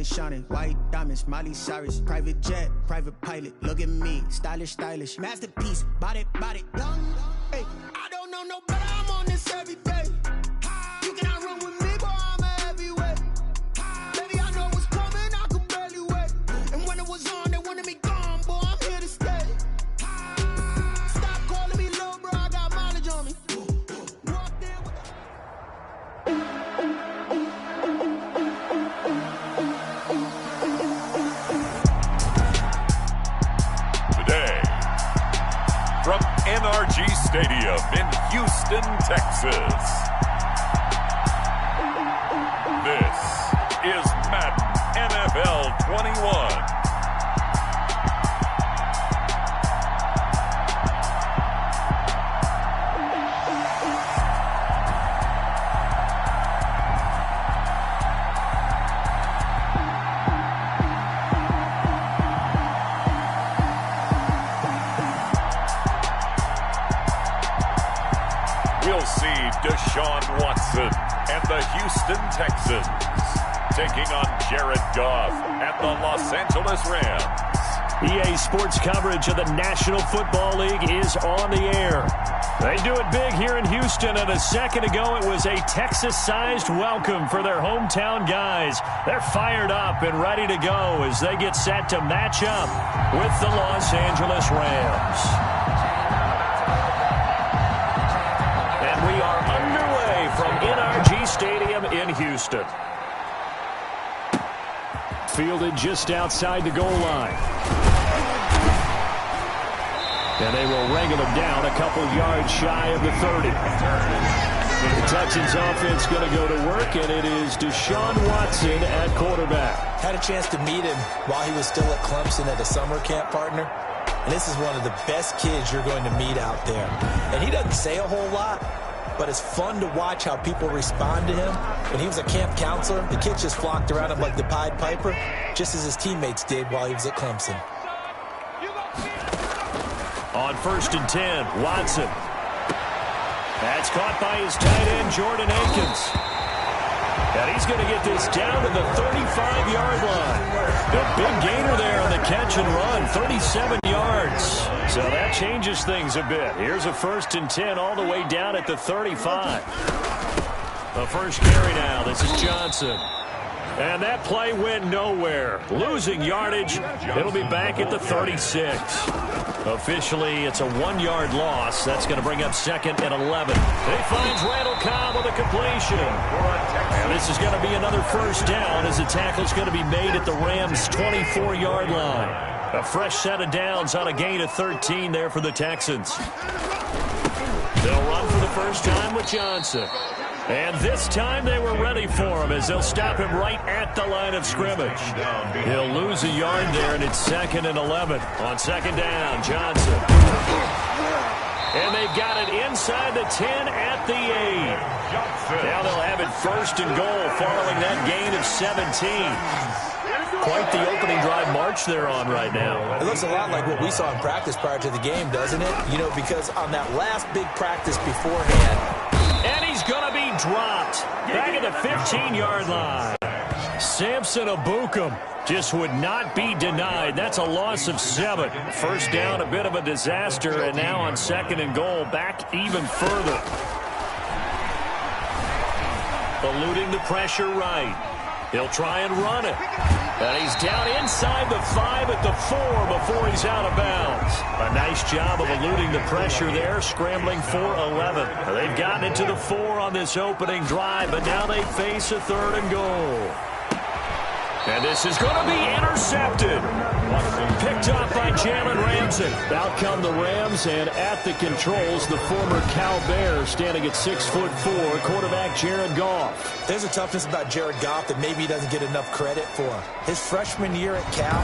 shining, shining. White diamonds, Miley Cyrus. Private jet, private pilot. Look at me, stylish, stylish. Masterpiece, body, body. Hey, I don't know no better. I'm on this every day. You cannot run with me, boy. I'm a heavyweight. Baby, I know what's coming. I could barely wait. And when it was on, they wanted me gone, boy. I'm here to stay. Stop calling me little bro. I got mileage on me. Walked in with from NRG Stadium in Houston, Texas. This is Madden NFL 21. We'll see Deshaun Watson and the Houston Texans taking on Jared Goff and the Los Angeles Rams. EA Sports coverage of the National Football League is on the air. They do it big here in Houston, and a second ago it was a Texas-sized welcome for their hometown guys. They're fired up and ready to go as they get set to match up with the Los Angeles Rams. We are underway from NRG Stadium in Houston. Fielded just outside the goal line. And they will wrangle him down a couple yards shy of the 30. The Texans offense going to go to work, and it is Deshaun Watson at quarterback. Had a chance to meet him while he was still at Clemson at a summer camp, partner. And this is one of the best kids you're going to meet out there. And he doesn't say a whole lot, but it's fun to watch how people respond to him. When he was a camp counselor, the kids just flocked around him like the Pied Piper, just as his teammates did while he was at Clemson. On 1st and 10, Watson. That's caught by his tight end, Jordan Akins. And he's going to get this down to the 35-yard line. A big gainer there on the catch and run, 37 yards. So that changes things a bit. Here's a 1st and 10 all the way down at the 35. The first carry now. This is Johnson. And that play went nowhere. Losing yardage. It'll be back at the 36. Officially, it's a 1-yard loss. That's going to bring up 2nd and 11. He finds Randall Cobb with a completion. And this is going to be another first down as the tackle's going to be made at the Rams' 24-yard line. A fresh set of downs on a gain of 13 there for the Texans. They'll run for the first time with Johnson. And this time they were ready for him as they'll stop him right at the line of scrimmage. He'll lose a yard there, and it's 2nd and 11. On 2nd down, Johnson. And they've got it inside the 10 at the 8. Now they'll have it 1st and goal following that gain of 17. Quite the opening drive march they're on right now. It looks a lot like what we saw in practice prior to the game, doesn't it? You know, because on that last big practice beforehand, and he's going to be dropped back at the 15-yard line. Samson Abukum just would not be denied. That's a loss of 7. First down, a bit of a disaster, and now on 2nd and goal, back even further. Eluding the pressure right. He'll try and run it. And he's down inside the 5 at the 4 before he's out of bounds. A nice job of eluding the pressure there, scrambling for 11. They've gotten it to the 4 on this opening drive, but now they face a 3rd and goal. And this is going to be intercepted. Picked up by Jalen Ramsey. Out come the Rams, and at the controls, the former Cal Bear standing at 6'4", quarterback Jared Goff. There's a toughness about Jared Goff that maybe he doesn't get enough credit for. His freshman year at Cal,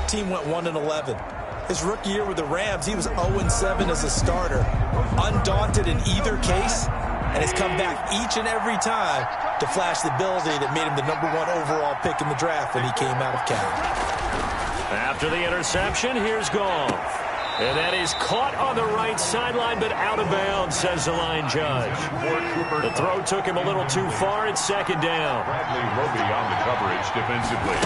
team went 1-11. His rookie year with the Rams, he was 0-7 as a starter. Undaunted in either case, and has come back each and every time to flash the ability that made him the #1 overall pick in the draft when he came out of Cal. After the interception, here's Goff. And that is caught on the right sideline, but out of bounds, says the line judge. The throw took him a little too far. It's second down. Bradley Roby on the coverage defensively.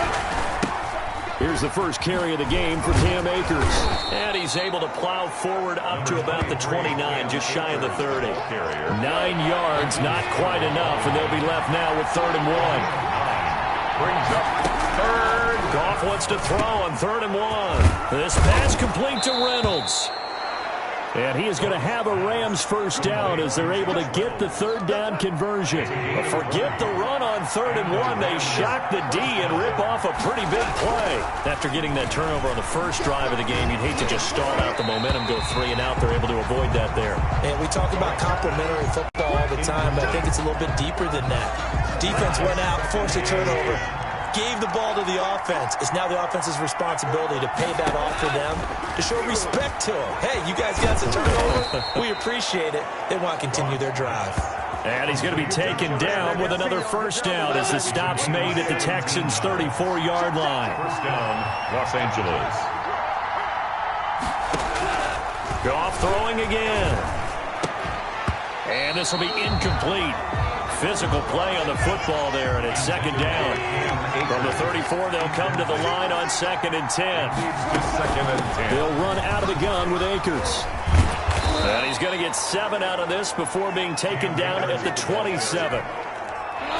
Here's the first carry of the game for Cam Akers. And he's able to plow forward up to about the 29, just shy of the 30. 9 yards, not quite enough, and they'll be left now with 3rd and 1. Brings up 3rd. Goff wants to throw on 3rd and 1. This pass complete to Reynolds. And he is going to have a Rams first down as they're able to get the 3rd down conversion. But forget the run on 3rd and 1. They shock the D and rip off a pretty big play. After getting that turnover on the first drive of the game, you'd hate to just stall out the momentum, go 3 and out. They're able to avoid that there. And we talk about complementary football all the time, but I think it's a little bit deeper than that. Defense went out, forced a turnover, gave the ball to the offense. It's now the offense's responsibility to pay that off to them, to show respect to them. Hey, you guys got the turnover. We appreciate it. They want to continue their drive. And he's going to be taken down with another first down as the stop's made at the Texans' 34-yard line. First down, Los Angeles. Goff throwing again. And this will be incomplete. Physical play on the football there, and it's second down. From the 34, they'll come to the line on 2nd and 10. They'll run out of the gun with Akers. And he's going to get 7 out of this before being taken down at the 27.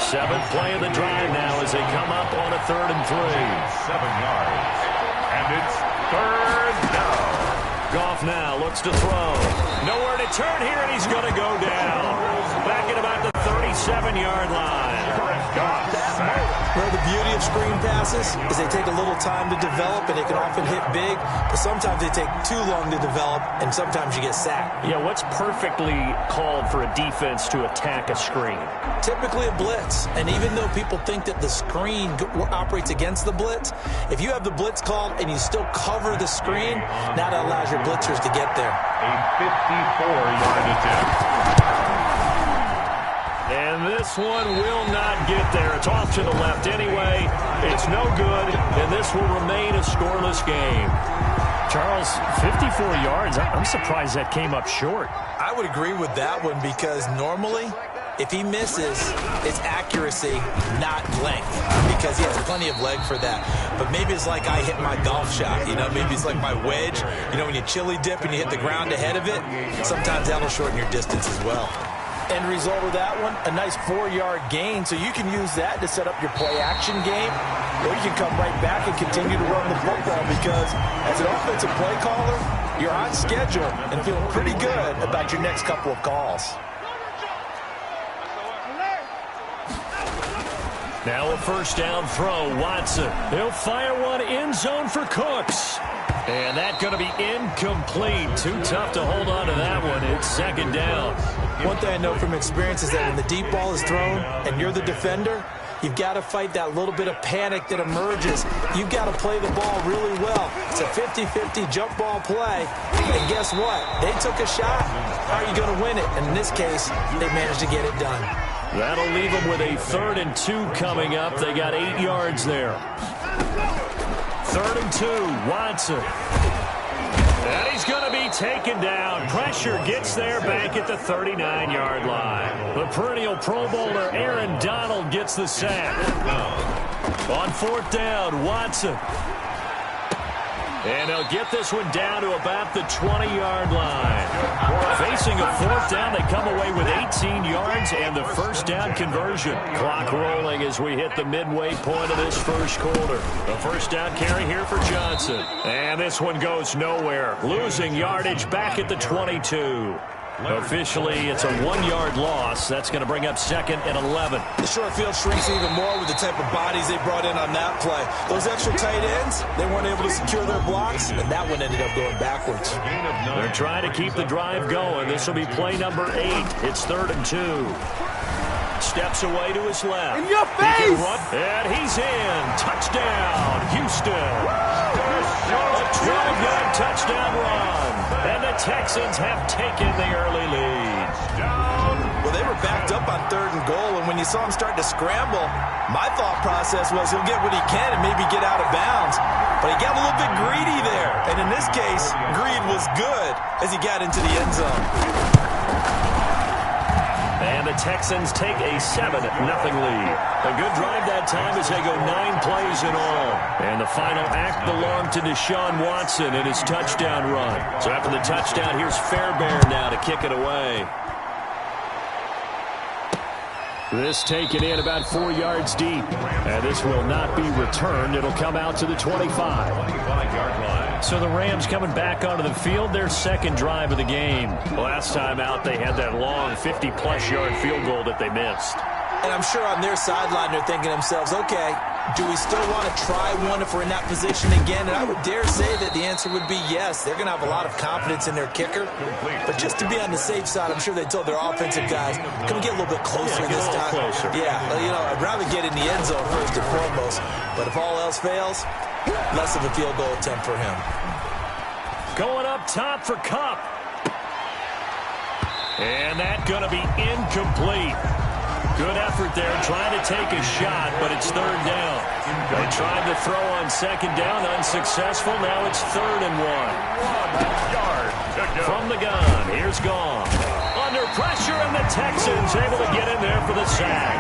7th play of the drive now as they come up on a 3rd and 3. 7 yards. And it's 3rd down. Goff now looks to throw. Nowhere to turn here, and he's going to go down. Back at about the 37-yard line. Well, the beauty of screen passes is they take a little time to develop, and they can often hit big, but sometimes they take too long to develop, and sometimes you get sacked. Yeah, what's perfectly called for a defense to attack a screen? Typically a blitz, and even though people think that the screen operates against the blitz, if you have the blitz called and you still cover the screen, now that allows your blitzers to get there. A 54-yard attempt. And this one will not get there. It's off to the left anyway. It's no good, and this will remain a scoreless game. Charles, 54 yards. I'm surprised that came up short. I would agree with that one because normally, if he misses, it's accuracy, not length, because he has plenty of leg for that. But maybe it's like I hit my golf shot, you know, maybe it's like my wedge. You know, when you chili dip and you hit the ground ahead of it, sometimes that'll shorten your distance as well. End result of that one, a nice 4-yard gain, so you can use that to set up your play-action game, or you can come right back and continue to run the football because as an offensive play caller, you're on schedule and feeling pretty good about your next couple of calls. Now a first down throw, Watson. He'll fire one end zone for Cooks. And that's going to be incomplete. Too tough to hold on to that one. It's second down. One thing I know from experience is that when the deep ball is thrown and you're the defender, you've got to fight that little bit of panic that emerges. You've got to play the ball really well. It's a 50-50 jump ball play. And guess what? They took a shot. How are you going to win it? And in this case, they managed to get it done. That'll leave them with a 3rd and 2 coming up. They got 8 yards there. 3rd and 2, Watson. And he's going to be taken down. Pressure gets there back at the 39-yard line. The perennial Pro Bowler Aaron Donald gets the sack. On 4th down, Watson. And they'll get this one down to about the 20-yard line. Facing a 4th down, they come away with 18 yards and the first down conversion. Clock rolling as we hit the midway point of this first quarter. The first down carry here for Johnson. And this one goes nowhere. Losing yardage back at the 22. Officially, it's a 1-yard loss. That's going to bring up 2nd and 11. The short field shrinks even more with the type of bodies they brought in on that play. Those extra tight ends, they weren't able to secure their blocks, and that one ended up going backwards. They're trying to keep the drive going. This will be play number 8. It's 3rd and 2. Steps away to his left. In your face! And he's in. Touchdown, Houston. A 12-yard touchdown run. And the Texans have taken the early lead. Well, they were backed up on 3rd and goal, and when you saw him start to scramble, my thought process was he'll get what he can and maybe get out of bounds. But he got a little bit greedy there, And in this case, greed was good as he got into the end zone. And the Texans take a 7-0 lead. A good drive that time as they go 9 plays in all. And the final act belonged to Deshaun Watson in his touchdown run. So after the touchdown, here's Fairbairn now to kick it away. This taken in about 4 yards deep. And this will not be returned. It'll come out to the 25-yard line. So the Rams coming back onto the field, their second drive of the game. Last time out, they had that long 50-plus yard field goal that they missed. And I'm sure on their sideline, they're thinking to themselves, okay, do we still want to try one if we're in that position again? And I would dare say that the answer would be yes. They're going to have a lot of confidence in their kicker. But just to be on the safe side, I'm sure they told their offensive guys, can we get a little bit closer this time? Yeah, I'd rather get in the end zone first and foremost. But if all else fails, less of a field goal attempt for him. Going up top for Kupp. And that's going to be incomplete. Good effort there, trying to take a shot, but it's third down. They tried to throw on second down, unsuccessful. Now it's 3rd and 1. 1 yard to go. From the gun, here's Goff. Under pressure, and the Texans able to get in there for the sack.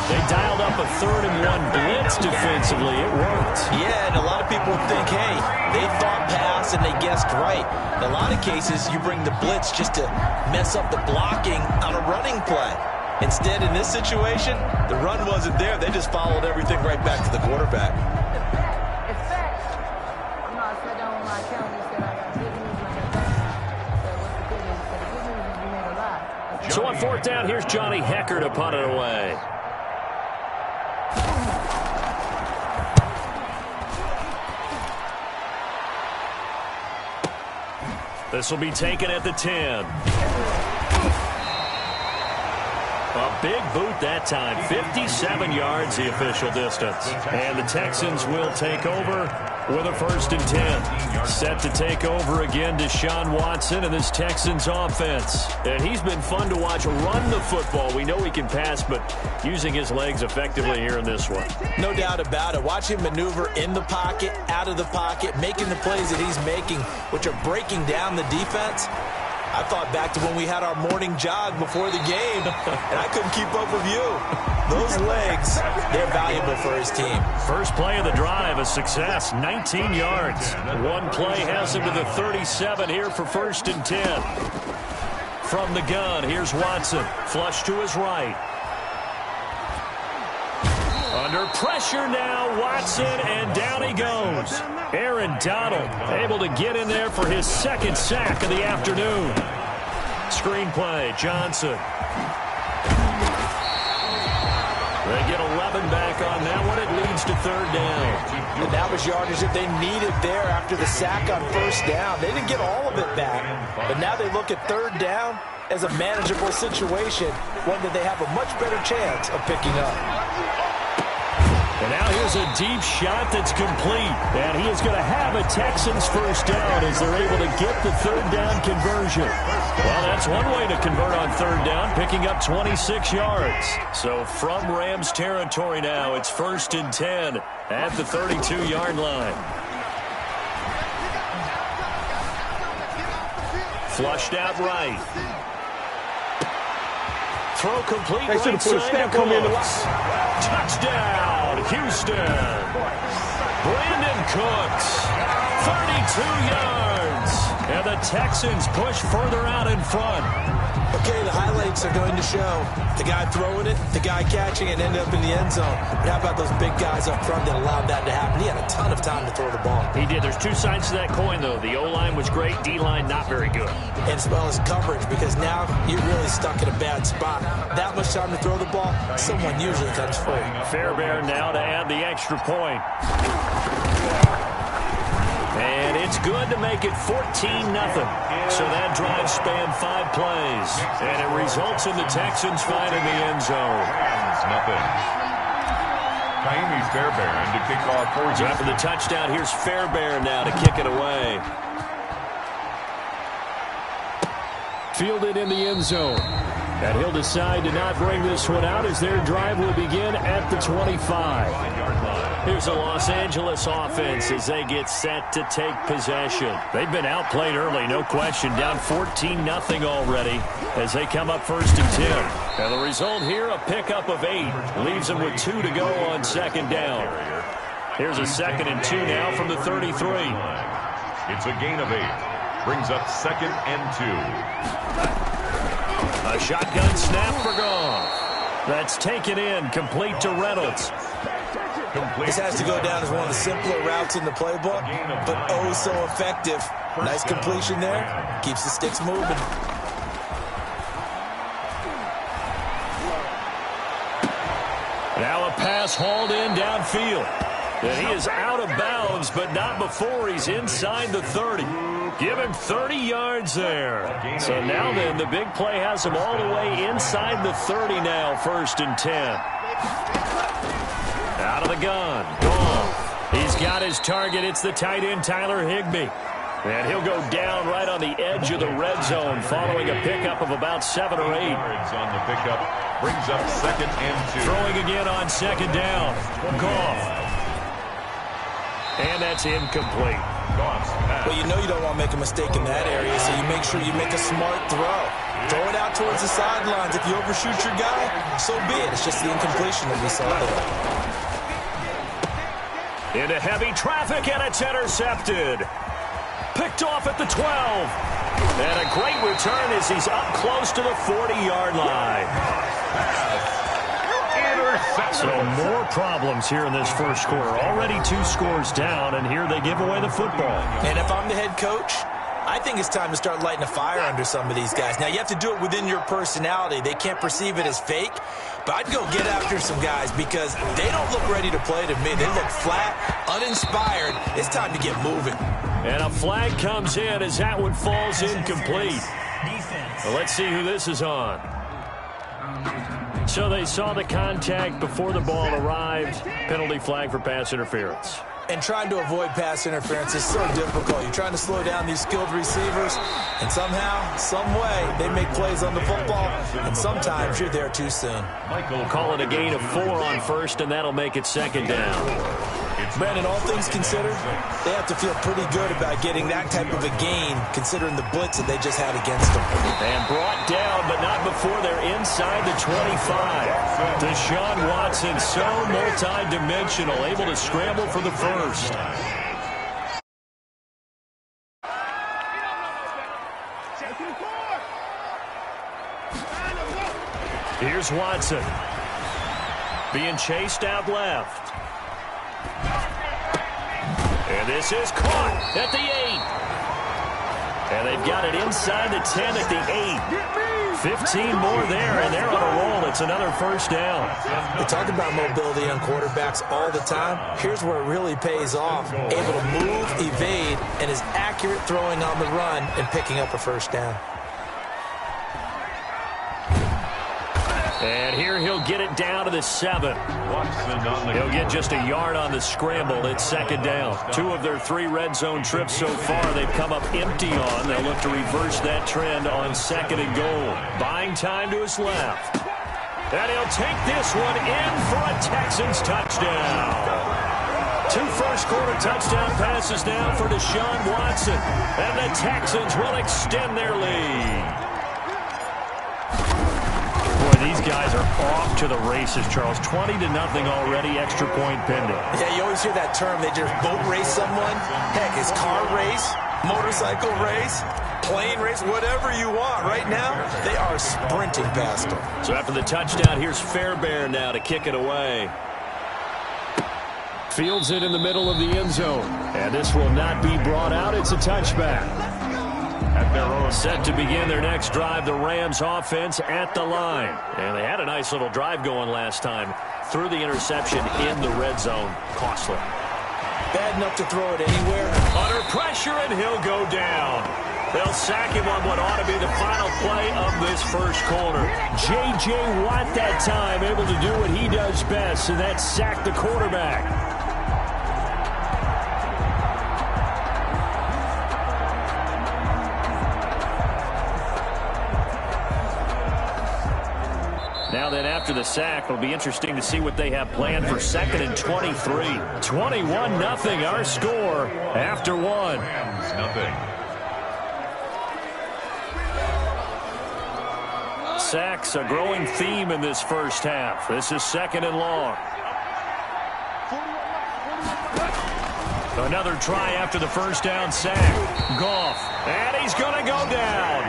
They dialed up a 3rd and 1 blitz defensively. It worked. Yeah, and a lot of people think, hey, they thought pass and they guessed right. In a lot of cases, you bring the blitz just to mess up the blocking on a running play. Instead, in this situation, the run wasn't there. They just followed everything right back to the quarterback. So on 4th down, here's Johnny Hecker to punt it away. This will be taken at the 10. A big boot that time. 57 yards the official distance. And the Texans will take over with a 1st and 10. Set to take over again, Deshaun Watson and this Texans offense. And he's been fun to watch run the football. We know he can pass, but using his legs effectively here in this one. No doubt about it. Watch him maneuver in the pocket, out of the pocket, making the plays that he's making, which are breaking down the defense. I thought back to when we had our morning jog before the game, and I couldn't keep up with you. Those legs, they're valuable for his team. First play of the drive, a success, 19 yards. One play has him to the 37 here for 1st and 10. From the gun, here's Watson. Flush to his right. Under pressure now, Watson, and down he goes. Aaron Donald able to get in there for his 2nd sack of the afternoon. Screenplay, Johnson. They get 11 back on that one. It leads to 3rd down. And that was yardage that they needed there after the sack on 1st down. They didn't get all of it back, but now they look at 3rd down as a manageable situation, one that they have a much better chance of picking up. And now here's a deep shot that's complete. And he is going to have a Texans 1st down as they're able to get the 3rd down conversion. Well, that's one way to convert on 3rd down, picking up 26 yards. So from Rams territory now, it's 1st and 10 at the 32-yard line. Flushed out right. Throw complete right side to Cooks. Touchdown, Houston. Brandon Cooks, 32 yards. And the Texans push further out in front. Okay, the highlights are going to show the guy throwing it, the guy catching it, ended up in the end zone. But how about those big guys up front that allowed that to happen? He had a ton of time to throw the ball. He did. There's 2 sides to that coin, though. The O-line was great. D-line not very good. And as well as coverage, because now you're really stuck in a bad spot. That much time to throw the ball, someone usually comes free. Fairbairn now to add the extra point. And it's good to make it 14-0. So that drive spanned 5 plays. And it results in the Texans finding the end zone. Nothing. Kaimis Fairbairn to kick off for you. So after the touchdown, here's Fairbairn now to kick it away. Fielded in the end zone. And he'll decide to not bring this one out as their drive will begin at the 25. 5-yard line. Here's the Los Angeles offense as they get set to take possession. They've been outplayed early, no question. Down 14-0 already as they come up 1st and 10. And the result here, a pickup of 8. Leaves them with 2 to go on 2nd down. Here's a 2nd and 2 now from the 33. It's a gain of 8. Brings up 2nd and 2. A shotgun snap for Goff. That's taken in, complete to Reynolds. This has to go down as one of the simpler routes in the playbook, but oh so effective. Nice completion there. Keeps the sticks moving. Now a pass hauled in downfield. And he is out of bounds, but not before he's inside the 30. Give him 30 yards there. So now then, the big play has him all the way inside the 30 now, 1st and 10. Out of the gun. Goff. He's got his target. It's the tight end, Tyler Higbee. And he'll go down right on the edge of the red zone following a pickup of about 7 or 8. Yards on the pickup. Brings up 2nd and 2. Throwing again on 2nd down. Goff. And that's incomplete. Well, you know you don't want to make a mistake in that area, so you make sure you make a smart throw. Throw it out towards the sidelines. If you overshoot your guy, so be it. It's just the incompletion that we saw there. Into heavy traffic, and it's intercepted. Picked off at the 12. And a great return as he's up close to the 40-yard line. So more problems here in this first quarter. Already 2 scores down, and here they give away the football. And if I'm the head coach, I think it's time to start lighting a fire under some of these guys. Now, you have to do it within your personality. They can't perceive it as fake. But I'd go get after some guys because they don't look ready to play to me. They look flat, uninspired. It's time to get moving. And a flag comes in as that one falls incomplete. Well, let's see who this is on. So they saw the contact before the ball arrived. Penalty flag for pass interference. And trying to avoid pass interference is so difficult. You're trying to slow down these skilled receivers, and somehow, some way, they make plays on the football, and sometimes you're there too soon. We'll call it a gain of 4 on 1st, and that'll make it 2nd down. Brandon, all things considered, they have to feel pretty good about getting that type of a gain, considering the blitz that they just had against them. And brought down, but not before they're inside the 25. Deshaun Watson, so multi-dimensional, able to scramble for the first. Here's Watson. Being chased out left. And this is caught at the 8. And they've got it inside the 10 at the 8. 15 more there, and they're on a roll. It's another first down. We talk about mobility on quarterbacks all the time. Here's where it really pays off. Able to move, evade, and is accurate throwing on the run and picking up a first down. And here he'll get it down to the 7. He'll get just a yard on the scramble. It's 2nd down. 2 of their 3 red zone trips so far they've come up empty on. They'll look to reverse that trend on 2nd and goal. Buying time to his left. And he'll take this one in for a Texans touchdown. 2 first-quarter touchdown passes now for Deshaun Watson. And the Texans will extend their lead. These guys are off to the races, Charles. 20-0 already, extra point pending. Yeah, you always hear that term. They just boat race someone. Heck, it's car race, motorcycle race, plane race, whatever you want. Right now, they are sprinting past them. So after the touchdown, here's Fairbairn now to kick it away. Fields it in the middle of the end zone. And this will not be brought out. It's a touchback. Set to begin their next drive, the Rams offense at the line. And they had a nice little drive going last time. Threw the interception in the red zone. Costly. Bad enough to throw it anywhere. Under pressure, and he'll go down. They'll sack him on what ought to be the final play of this first quarter. J.J. Watt that time able to do what he does best, and that's sack the quarterback. Now then, after after the sack. It'll be interesting to see what they have planned for 2nd and 23. 21-0 our score after one. Sacks a growing theme in this first half. This is 2nd and long. Another try after the first down sack. Goff. And he's going to go down.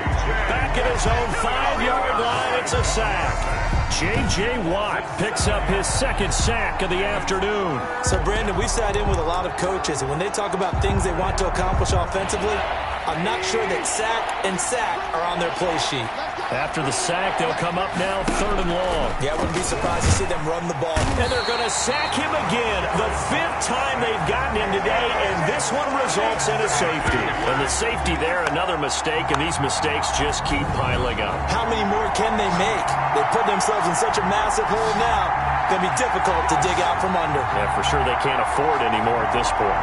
Back at his own 5-yard line. It's a sack. J.J. Watt picks up his 2nd sack of the afternoon. So, Brandon, we sat in with a lot of coaches, and when they talk about things they want to accomplish offensively, I'm not sure that sack and sack are on their play sheet. After the sack, they'll come up now 3rd and long. Yeah, I wouldn't be surprised to see them run the ball. And they're going to sack him again. The 5th time they've gotten him today, and this one results in a safety. And the safety there, another mistake, and these mistakes just keep piling up. How many more can they make? They put themselves in such a massive hole now. Going to be difficult to dig out from under. Yeah, for sure they can't afford anymore at this point.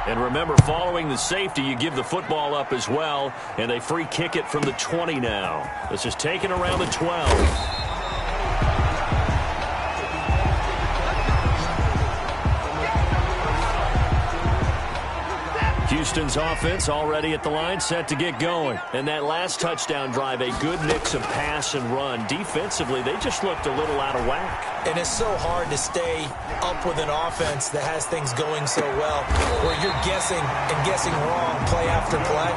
And remember, following the safety, you give the football up as well, and they free kick it from the 20 now. This is taken around the 12. Houston's offense already at the line, set to get going. And that last touchdown drive, a good mix of pass and run. Defensively, they just looked a little out of whack. And it's so hard to stay up with an offense that has things going so well, where you're guessing and guessing wrong play after play.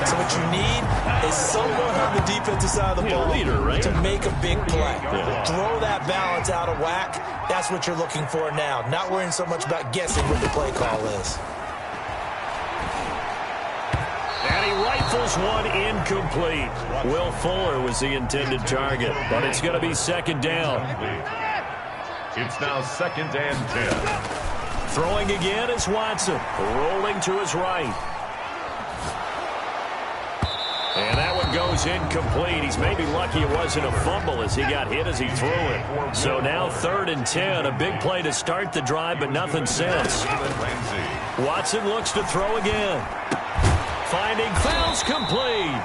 So what you need is someone on the defensive side of the ball leader, right? to make a big play. Yeah. Throw that balance out of whack. That's what you're looking for now. Not worrying so much about guessing what the play call is. And he rifles one incomplete. Will Fuller was the intended target, but it's going to be 2nd down. It's now 2nd and 10. Throwing again is Watson, rolling to his right. And that one goes incomplete. He's maybe lucky it wasn't a fumble as he got hit as he threw it. So now 3rd and 10, a big play to start the drive, but nothing since. Watson looks to throw again. Finding fouls complete.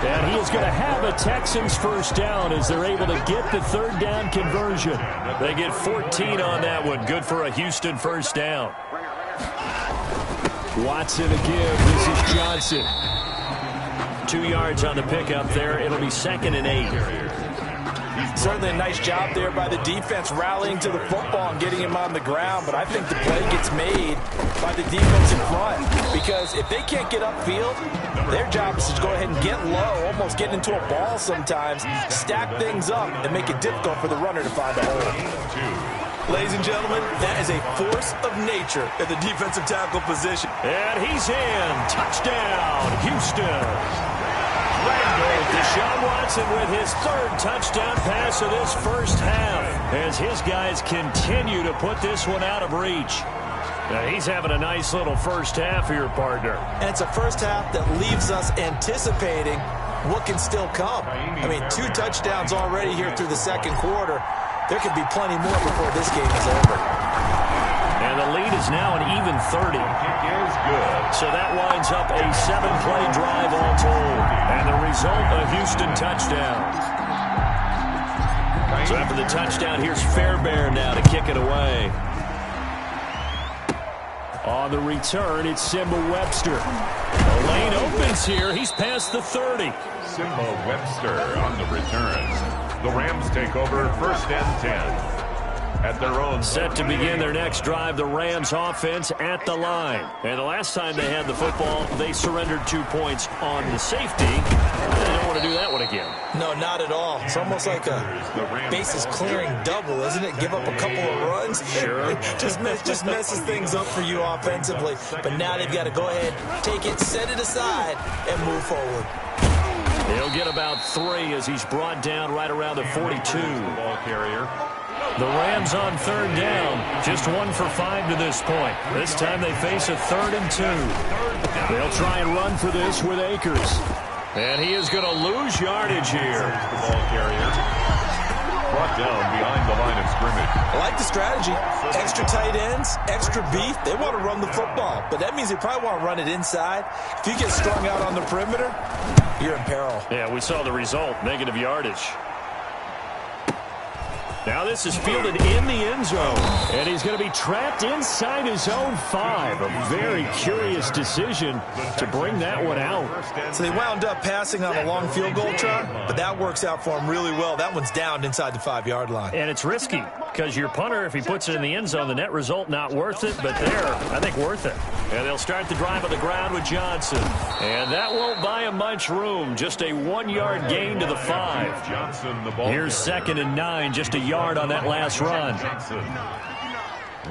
And he is going to have a Texans first down as they're able to get the 3rd down conversion. They get 14 on that one. Good for a Houston first down. Watson again. This is Johnson. 2 yards on the pickup there. It'll be 2nd and 8. Certainly a nice job there by the defense rallying to the football and getting him on the ground, but I think the play gets made by the defense in front because if they can't get upfield, their job is to go ahead and get low, almost get into a ball sometimes, stack things up, and make it difficult for the runner to find a hole. Ladies and gentlemen, that is a force of nature at the defensive tackle position. And he's in. Touchdown, Houston. Deshaun Watson with his 3rd touchdown pass of this first half as his guys continue to put this one out of reach. Now he's having a nice little first half here, partner. And it's a first half that leaves us anticipating what can still come. I mean, 2 touchdowns already here through the 2nd quarter. There could be plenty more before this game is over. And the lead is now an even 30. So that winds up a 7-play drive all told. And the result, a Houston touchdown. So after the touchdown, here's Fairbairn now to kick it away. On the return, it's Simba Webster. The lane opens here. He's past the 30. Simba Webster on the return. The Rams take over 1st and 10. At their own. Set to begin their next drive, the Rams offense at the line. And the last time they had the football, they surrendered 2 points on the safety. They don't want to do that one again. No, not at all. It's almost like a bases clearing double, isn't it? Give up a couple of runs. Sure. just messes things up for you offensively. But now they've got to go ahead, take it, set it aside, and move forward. He'll get about 3 as he's brought down right around the 42. Ball carrier. The Rams on 3rd down. Just 1 for 5 to this point. This time they face a 3rd and 2. They'll try and run for this with Akers. And he is going to lose yardage here. The ball carrier. Brought down behind the line of scrimmage. I like the strategy strategy. Extra tight ends, extra beef. They want to run the football, but that means they probably want to run it inside. If you get strung out on the perimeter, you're in peril. Yeah, we saw the result, negative yardage. Now this is fielded in the end zone, and he's going to be trapped inside his own 5. A very curious decision to bring that one out. So they wound up passing on a long field goal try, but that works out for him really well. That one's down inside the 5-yard line. And it's risky, because your punter, if he puts it in the end zone, the net result not worth it, but there, I think worth it. And they'll start the drive on the ground with Johnson. And that won't buy him much room, just a 1-yard gain to the 5. Here's 2nd and 9, just a yard on that last run.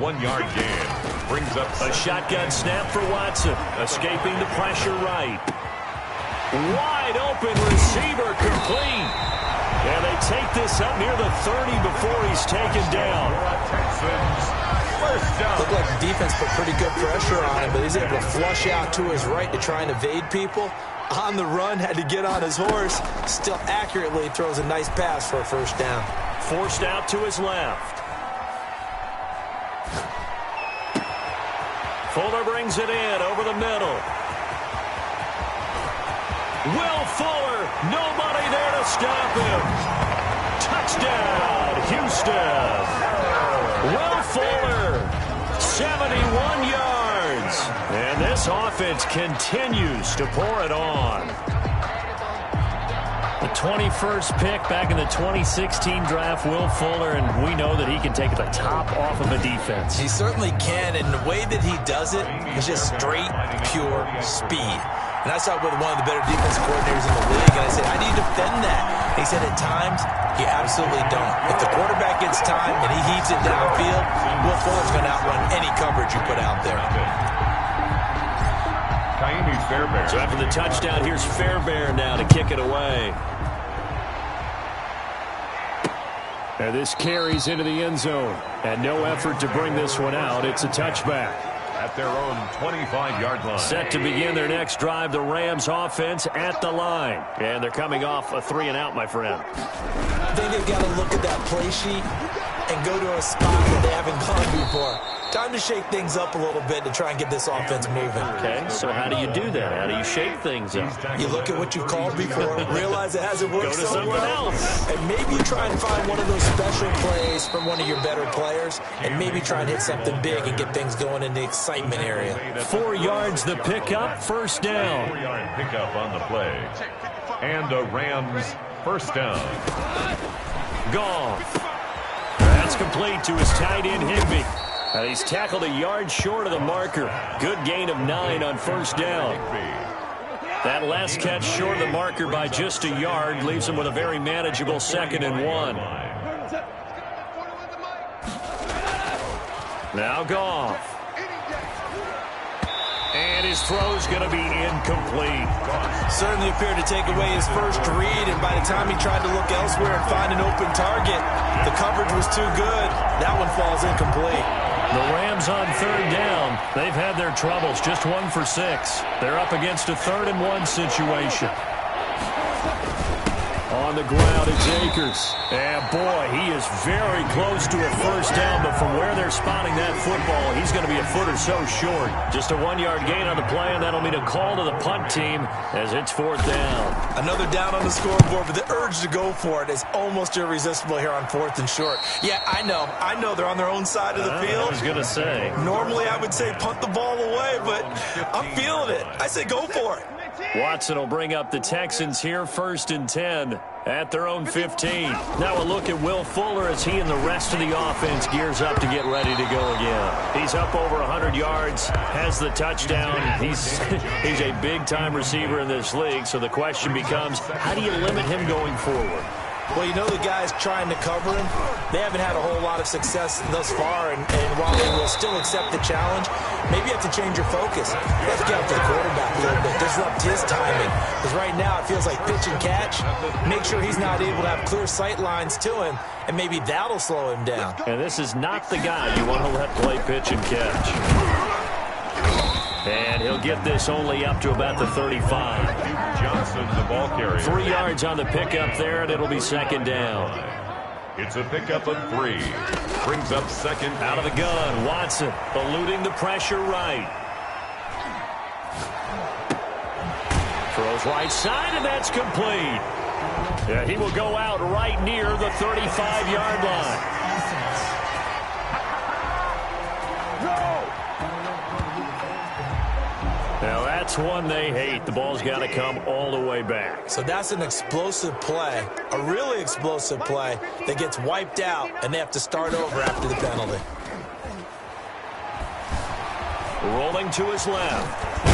1-yard gain brings up a shotgun snap for Watson, escaping the pressure right. Wide open receiver complete. And they take this up near the 30 before he's taken down. Looked like the defense put pretty good pressure on him, but he's able to flush out to his right to try and evade people. On the run, had to get on his horse. Still accurately throws a nice pass for a first down. Forced out to his left. Fuller brings it in over the middle. Will Fuller, nobody there to stop him. Touchdown, Houston. Will Fuller, 71 yards. And this offense continues to pour it on. The 21st pick back in the 2016 draft, Will Fuller, and we know that he can take the top off of a defense. He certainly can, and the way that he does it is just straight, pure speed. And I saw it with one of the better defensive coordinators in the league, and I said, how do you defend that? And he said, at times, you absolutely don't. If the quarterback gets time and he heaves it downfield, Will Fuller's going to outrun any coverage you put out there. So after the touchdown, here's Fairbairn now to kick it away. And this carries into the end zone. And no effort to bring this one out. It's a touchback. At their own 25-yard line. Set to begin their next drive, the Rams offense at the line. And they're coming off a 3-and-out, my friend. I think they've got to look at that play sheet and go to a spot that they haven't gone before. Time to shake things up a little bit to try and get this offense moving. Okay, so how do you do that? How do you shake things up? You look at what you've called before, realize it hasn't worked Go to so something well, else. and maybe try and find one of those special plays from one of your better players, and maybe try and hit something big and get things going in the excitement area. 4 yards the pickup, first down. 4-yard pickup on the play. And a Rams first down. Goff. That's complete to his tight end, Higbee. And he's tackled a yard short of the marker. Good gain of 9 on first down. That last catch short of the marker by just a yard leaves him with a very manageable 2nd and 1. Now Goff. And his throw's going to be incomplete. Certainly appeared to take away his first read, and by the time he tried to look elsewhere and find an open target, the coverage was too good. That one falls incomplete. The Rams on 3rd down. They've had their troubles, just 1 for 6. They're up against a 3rd and 1 situation. On the ground, it's Akers. And boy, he is very close to a first down, but from where they're spotting that football, he's going to be a foot or so short. Just a 1-yard gain on the play, and that'll mean a call to the punt team as it's 4th down. Another down on the scoreboard, but the urge to go for it is almost irresistible here on 4th and short. Yeah, I know they're on their own side of the field. I was going to say. Normally I would say punt the ball away, but I'm feeling it. I say go for it. Watson will bring up the Texans here, 1st and 10 at their own 15. Now a look at Will Fuller as he and the rest of the offense gears up to get ready to go again. He's up over 100 yards, has the touchdown. He's a big-time receiver in this league, so the question becomes, how do you limit him going forward? Well, you know the guys trying to cover him, they haven't had a whole lot of success thus far, and while they will still accept the challenge, maybe you have to change your focus. You have to get up to the quarterback a little bit, disrupt his timing. Because right now it feels like pitch and catch. Make sure he's not able to have clear sight lines to him, and maybe that'll slow him down. And this is not the guy you want to let play pitch and catch. And he'll get this only up to about the 35. Johnson, the ball carrier. 3 yards on the pickup there, and it'll be 2nd down. It's a pickup of 3. Brings up second. Out of the gun, Watson eluding the pressure right. Throws right side, and that's complete. Yeah, he will go out right near the 35-yard line. Now that's one they hate. The ball's got to come all the way back. So that's an explosive play, a really explosive play that gets wiped out, and they have to start over after the penalty. Rolling to his left.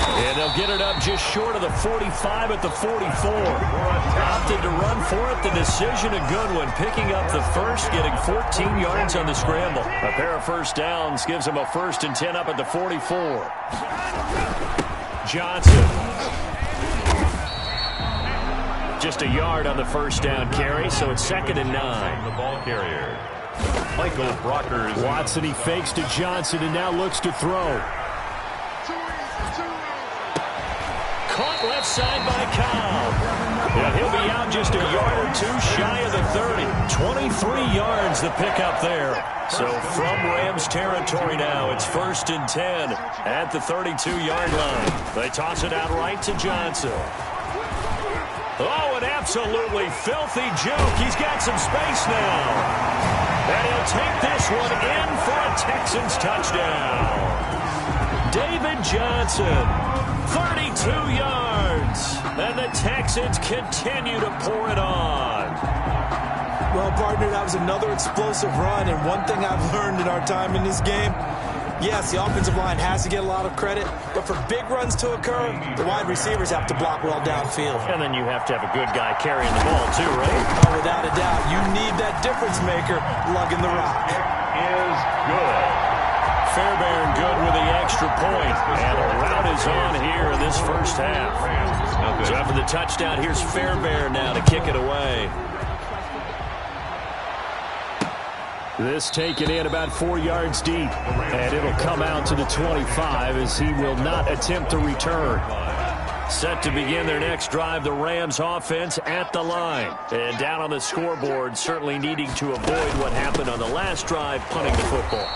And they'll get it up just short of the 45 at the 44. Opted to run for it. The decision a good one. Picking up the first, getting 14 yards on the scramble. A pair of first downs gives him a 1st and 10 up at the 44. Johnson. Just a yard on the first down carry, so it's 2nd and 9. The ball carrier, Michael Brockers. Watson, he fakes to Johnson and now looks to throw. Caught left side by Cobb. Yeah, he'll be out just a yard or 2 shy of the 30. 23 yards the pickup there. So from Rams territory now, it's 1st and 10 at the 32-yard line. They toss it out right to Johnson. Oh, an absolutely filthy juke. He's got some space now. And he'll take this one in for a Texans touchdown. David Johnson, 32 yards. And the Texans continue to pour it on. Well, partner, that was another explosive run, and one thing I've learned in our time in this game, yes, the offensive line has to get a lot of credit, but for big runs to occur, the wide receivers have to block well downfield. And then you have to have a good guy carrying the ball too, right? Oh, without a doubt, you need that difference maker lugging the rock. Is good. Fairbairn good with the extra point, and a route is on here in this first half. So after the touchdown, here's Fairbairn now to kick it away. This taken in about 4 yards deep, and it'll come out to the 25 as he will not attempt to return. Set to begin their next drive, the Rams offense at the line. And down on the scoreboard, certainly needing to avoid what happened on the last drive, punting the football.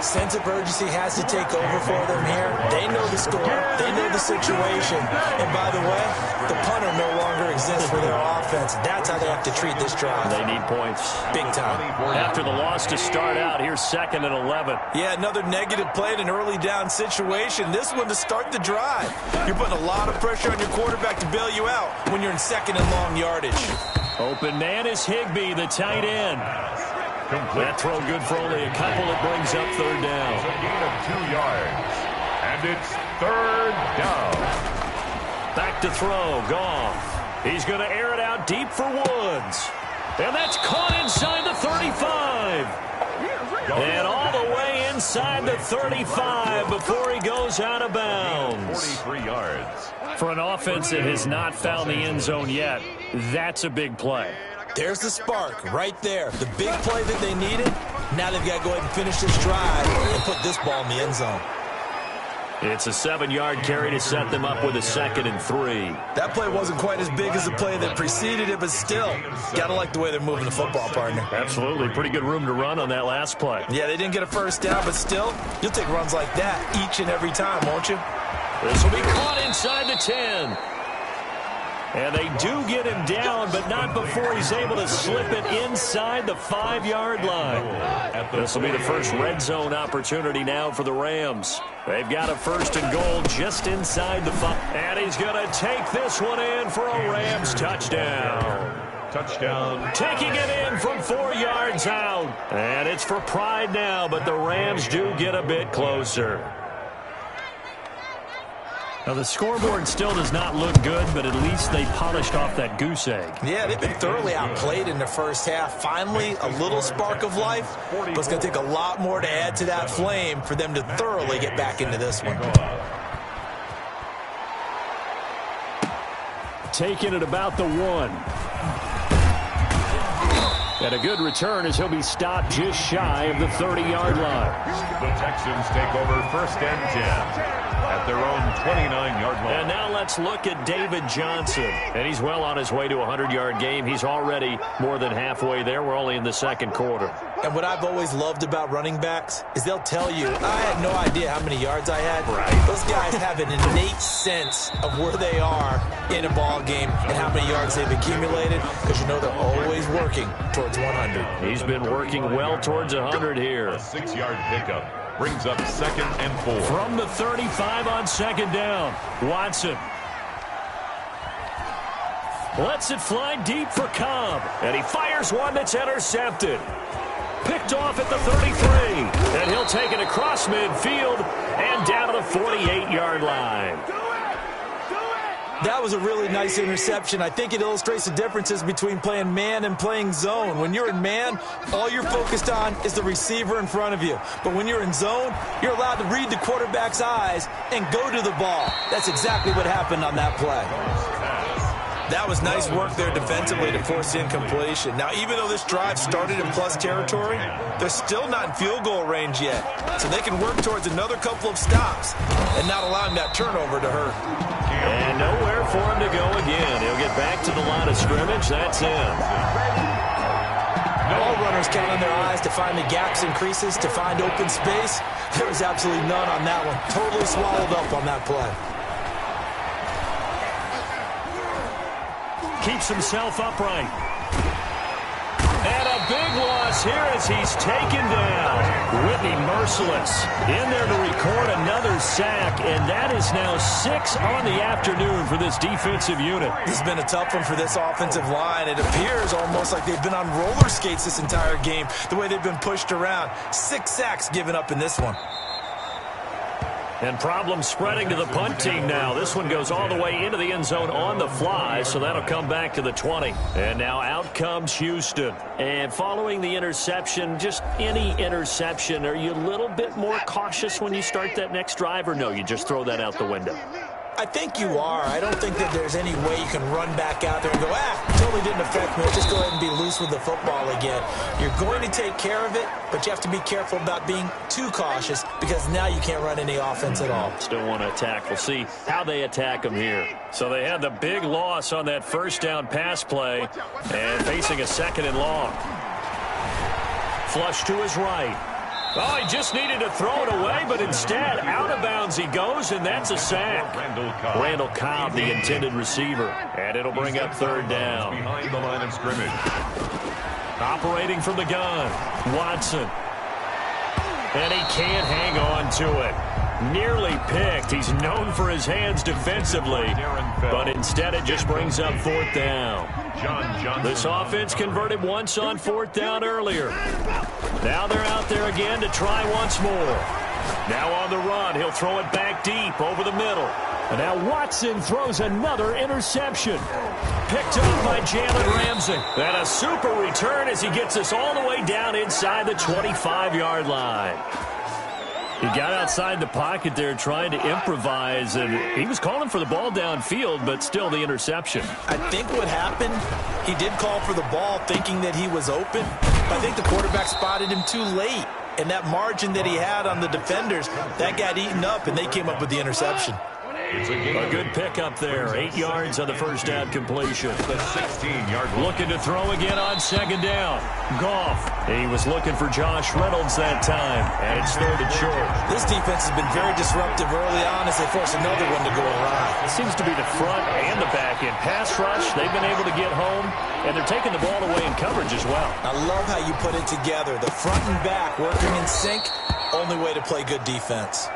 Sense of urgency has to take over for them here. They know the score. They know the situation. And by the way, the punter no longer exists for their offense. That's how they have to treat this drive. They need points. Big time. After the loss to start out, here's 2nd and 11. Yeah, another negative play in an early down situation. This one to start the drive. You're putting a lot of pressure on your quarterback to bail you out when you're in 2nd and long yardage. Open man is Higbee, the tight end. That throw good for only a couple. It brings up 3rd down. It's a gain of 2 yards. And it's 3rd down. Back to throw. Goff. He's going to air it out deep for Woods. And that's caught inside the 35. And all the way inside the 35 before he goes out of bounds. 43 yards. For an offense that has not found the end zone yet, that's a big play. There's the spark right there. The big play that they needed. Now they've got to go ahead and finish this drive and put this ball in the end zone. It's a 7-yard carry to set them up with a 2nd and 3. That play wasn't quite as big as the play that preceded it, but still, got to like the way they're moving the football, partner. Absolutely. Pretty good room to run on that last play. Yeah, they didn't get a first down, but still, you'll take runs like that each and every time, won't you? This will be caught inside the 10. And they do get him down, but not before he's able to slip it inside the 5-yard line. This will be the first red zone opportunity now for the Rams. They've got a 1st and goal just inside the 5. And he's going to take this one in for a Rams touchdown. Touchdown. Taking it in from 4 yards out. And it's for pride now, but the Rams do get a bit closer. Now, the scoreboard still does not look good, but at least they polished off that goose egg. Yeah, they've been thoroughly outplayed in the first half. Finally, a little spark of life, but it's going to take a lot more to add to that flame for them to thoroughly get back into this one. Taking it about the 1. And a good return as he'll be stopped just shy of the 30-yard line. The Texans take over 1st and 10. at their own 29-yard line. And now let's look at David Johnson. And he's well on his way to a 100-yard game. He's already more than halfway there. We're only in the second quarter. And what I've always loved about running backs is they'll tell you, I had no idea how many yards I had. Right. Those guys have an innate sense of where they are in a ball game and how many yards they've accumulated, because you know they're always working towards 100. He's been working well towards 100 here. A 6-yard pickup brings up 2nd and 4. From the 35 on 2nd down, Watson lets it fly deep for Cobb, and he fires one that's intercepted. Picked off at the 33, and he'll take it across midfield and down to the 48-yard line. That was a really nice interception. I think it illustrates the differences between playing man and playing zone. When you're in man, all you're focused on is the receiver in front of you. But when you're in zone, you're allowed to read the quarterback's eyes and go to the ball. That's exactly what happened on that play. That was nice work there defensively to force the incompletion. Now, even though this drive started in plus territory, they're still not in field goal range yet. So they can work towards another couple of stops and not allowing that turnover to hurt. And nowhere for him to go again. He'll get back to the line of scrimmage. That's him. All runners count on their eyes to find the gaps and creases, to find open space. There was absolutely none on that one. Totally swallowed up on that play. Keeps himself upright. And a big loss here as he's taken down. Whitney merciless in there to record another sack, and that is now 6 on the afternoon for this defensive unit. This has been a tough one for this offensive line. It appears almost like they've been on roller skates this entire game, the way they've been pushed around. 6 sacks given up in this one. And problems spreading to the punt team now. This one goes all the way into the end zone on the fly, so that'll come back to the 20. And now out comes Houston. And following the interception, just any interception, are you a little bit more cautious when you start that next drive, or no, you just throw that out the window? I think you are. I don't think that there's any way you can run back out there and go, totally didn't affect me. Just go ahead and be loose with the football again. You're going to take care of it, but you have to be careful about being too cautious, because now you can't run any offense at all. Still want to attack. We'll see how they attack them here. So they had the big loss on that first down pass play, and facing a 2nd and long. Flush to his right. Oh, he just needed to throw it away, but instead, out of bounds he goes, and that's a sack. Randall Cobb, the intended receiver. And it'll bring up 3rd down. Behind the line of scrimmage. Operating from the gun, Watson. And he can't hang on to it. Nearly picked. He's known for his hands defensively, but instead it just brings up 4th down. This offense converted once on 4th down earlier. Now they're out there again to try once more. Now on the run, he'll throw it back deep over the middle. And now Watson throws another interception. Picked up by Jalen Ramsey. And a super return as he gets us all the way down inside the 25-yard line. He got outside the pocket there trying to improvise, and he was calling for the ball downfield, but still the interception. I think what happened, he did call for the ball thinking that he was open, but I think the quarterback spotted him too late. And that margin that he had on the defenders, that got eaten up, and they came up with the interception. A good pickup there. 8 yards on the first down completion. The 16-yard line. Looking to throw again on 2nd down. Goff. He was looking for Josh Reynolds that time, and it's 3rd and short. This defense has been very disruptive early on as they force another one to go awry. It seems to be the front and the back end. Pass rush, they've been able to get home, and they're taking the ball away in coverage as well. I love how you put it together. The front and back working in sync, only way to play good defense.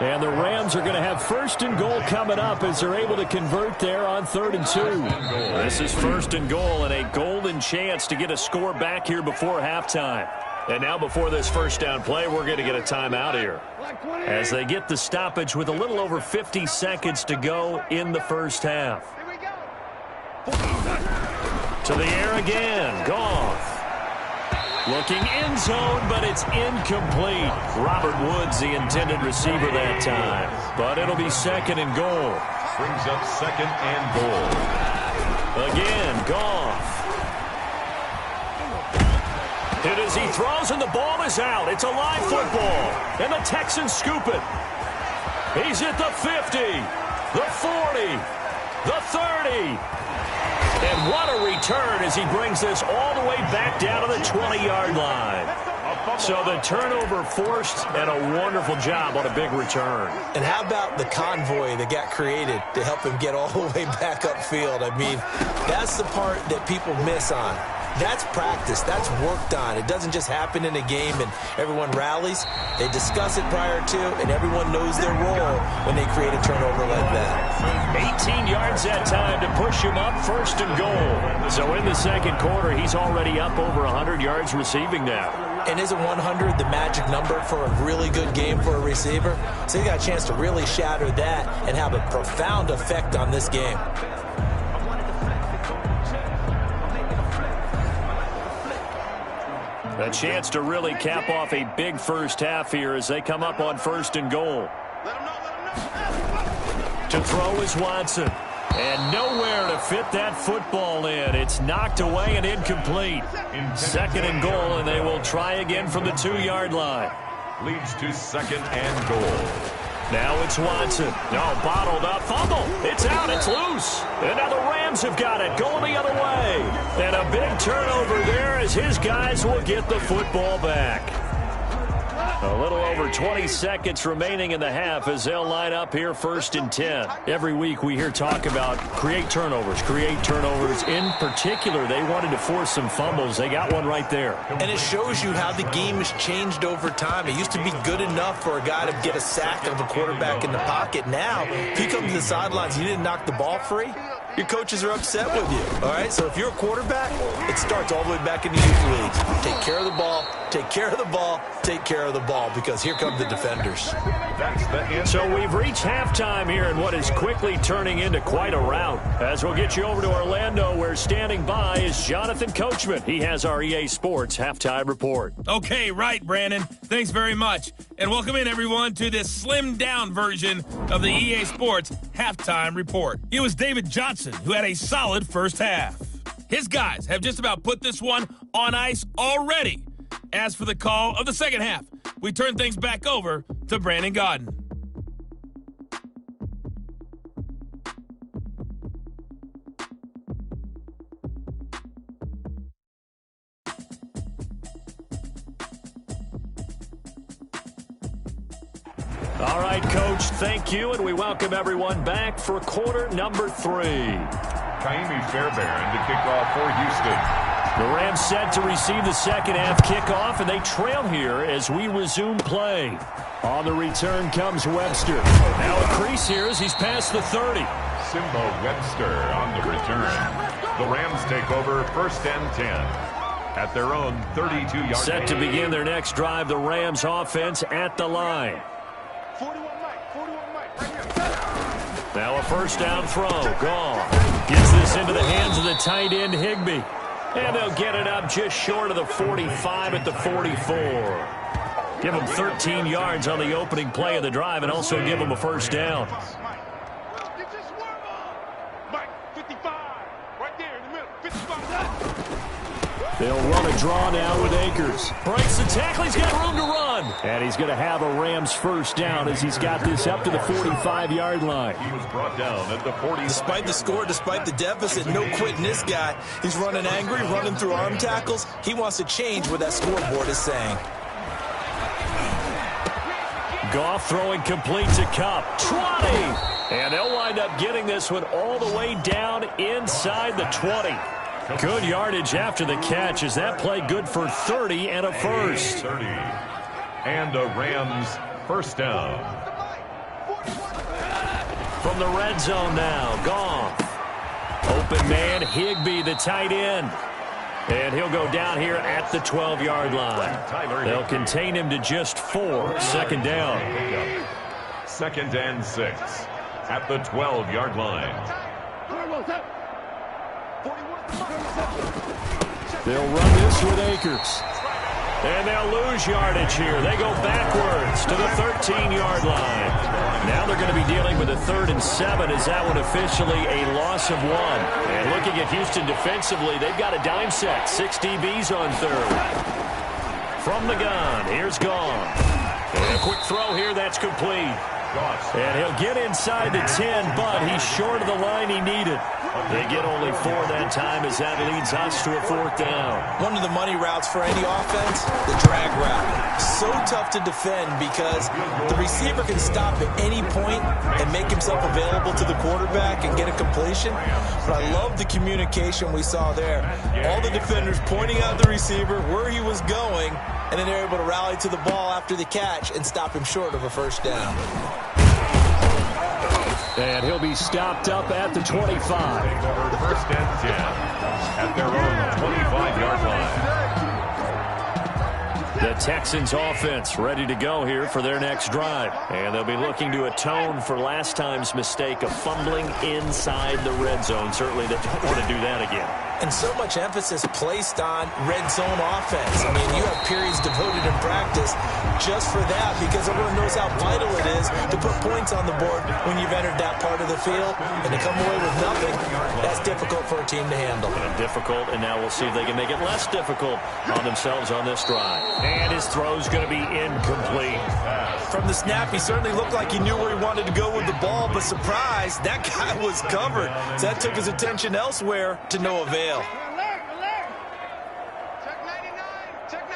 And the Rams are going to have 1st and goal coming up as they're able to convert there on 3rd and 2. This is 1st and goal and a golden chance to get a score back here before halftime. And now before this first down play, we're going to get a timeout here as they get the stoppage with a little over 50 seconds to go in the first half. To the air again. Goff. Looking end zone, but it's incomplete. Robert Woods, the intended receiver that time. But it'll be 2nd and goal. Brings up 2nd and goal. Again, Goff. Hit as he throws, and the ball is out. It's a live football, and the Texans scoop it. He's at the 50, the 40, the 30. And what a return as he brings this all the way back down to the 20-yard line. So the turnover forced, and a wonderful job on a big return. And how about the convoy that got created to help him get all the way back upfield? I mean, that's the part that people miss on. That's practice. That's worked on. It doesn't just happen in a game and everyone rallies. They discuss it prior to, and everyone knows their role when they create a turnover like that. 18 yards that time to push him up, first and goal. So in the second quarter, he's already up over 100 yards receiving now. And isn't 100 the magic number for a really good game for a receiver? So he got a chance to really shatter that and have a profound effect on this game. A chance to really cap off a big first half here as they come up on first and goal. To throw is Watson. And nowhere to fit that football in. It's knocked away and incomplete. Second and goal, and they will try again from the 2-yard line. Leads to second and goal. Now it's Watson. No, bottled up. Fumble. It's out. It's loose. And now the Rams have got it. Going the other way. And a big turnover there as his guys will get the football back. A little over 20 seconds remaining in the half as they'll line up here first and 10. Every week we hear talk about create turnovers. In particular, they wanted to force some fumbles. They got one right there. And it shows you how the game has changed over time. It used to be good enough for a guy to get a sack of a quarterback in the pocket. Now, if you come to the sidelines, you didn't knock the ball free, your coaches are upset with you. All right, so if you're a quarterback, it starts all the way back in the youth leagues. Take care of the ball, take care of the ball, take care of the ball, because here come the defenders. So we've reached halftime here in what is quickly turning into quite a rout. As we'll get you over to Orlando, where standing by is Jonathan Coachman. He has our EA Sports Halftime Report. Okay, right, Brandon. Thanks very much. And welcome in, everyone, to this slimmed-down version of the EA Sports Halftime Report. It was David Johnson who had a solid first half. His guys have just about put this one on ice already. As for the call of the second half, we turn things back over to Brandon Gaudin. All right, Coach, thank you, and we welcome everyone back for quarter number 3. Kaimi Fairbairn to kick off for Houston. The Rams set to receive the second half kickoff, and they trail here as we resume play. On the return comes Webster. Now a crease here as he's past the 30. Simba Webster on the return. The Rams take over first and 10 at their own 32-yard line. Set to begin their next drive, the Rams offense at the line. 41 Mike. Now a first down throw. Gone. Gets this into the hands of the tight end, Higbee. And they'll get it up just short of the 45 at the 44. Give them 13 yards on the opening play of the drive and also give them a first down. Mike, 55. Right there in the middle. 55. They'll run a draw now with Akers. Breaks the tackle. He's got room to run. And he's going to have a Rams first down as he's got this up to the 45-yard line. He was brought down at the 40. Despite the score, despite the deficit, no quitting this guy. He's running angry, running through arm tackles. He wants to change what that scoreboard is saying. Goff throwing complete to Kupp. Trotting. And they'll wind up getting this one all the way down inside the 20. Good yardage after the catch. Is that play good for 30 and a first? 30. And a Rams first down. From the red zone now, Goff. Open man, Higbee, the tight end. And he'll go down here at the 12-yard line. They'll contain him to just 4. Second down. Second and 6 at the 12-yard line. They'll run this with Akers. And they'll lose yardage here. They go backwards to the 13-yard line. Now they're going to be dealing with a 3rd and 7 as that one officially a loss of 1. And looking at Houston defensively, they've got a dime set. 6 DBs on 3rd. From the gun, here's Gone. And a quick throw here, that's complete. And he'll get inside the 10, but he's short of the line he needed. They get only 4 that time as that leads us to a 4th down. One of the money routes for any offense, the drag route. So tough to defend because the receiver can stop at any point and make himself available to the quarterback and get a completion. But I love the communication we saw there. All the defenders pointing out the receiver, where he was going, and then they're able to rally to the ball after the catch and stop him short of a 1st down. And he'll be stopped up at the 25. 1st and 10 at their own 25-yard line. The Texans offense ready to go here for their next drive. And they'll be looking to atone for last time's mistake of fumbling inside the red zone. Certainly they don't want to do that again. And so much emphasis placed on red zone offense. I mean, you have periods devoted in practice just for that because everyone knows how vital it is to put points on the board when you've entered that part of the field. And to come away with nothing, that's difficult for a team to handle. Difficult, and now we'll see if they can make it less difficult on themselves on this drive. And his throw's going to be incomplete. From the snap, he certainly looked like he knew where he wanted to go with the ball, but surprise, that guy was covered. So that took his attention elsewhere to no avail. Alert! Check 99! Check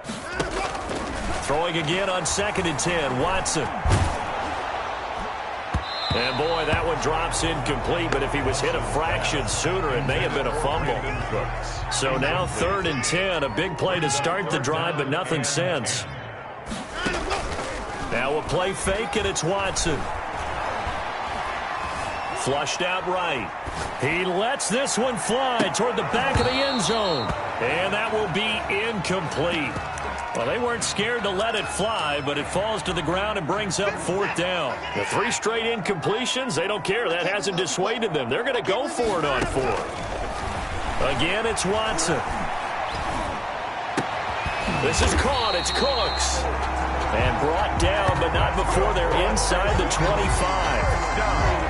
99! Throwing again on 2nd and 10, Watson. And boy, that one drops incomplete, but if he was hit a fraction sooner, it may have been a fumble. So now 3rd and 10, a big play to start the drive, but nothing since. Now a play fake, and it's Watson. Flushed out right. He lets this one fly toward the back of the end zone. And that will be incomplete. Well, they weren't scared to let it fly, but it falls to the ground and brings up 4th down. The 3 straight incompletions, they don't care. That hasn't dissuaded them. They're going to go for it on 4th. Again, it's Watson. This is caught. It's Cooks. And brought down, but not before they're inside the 25.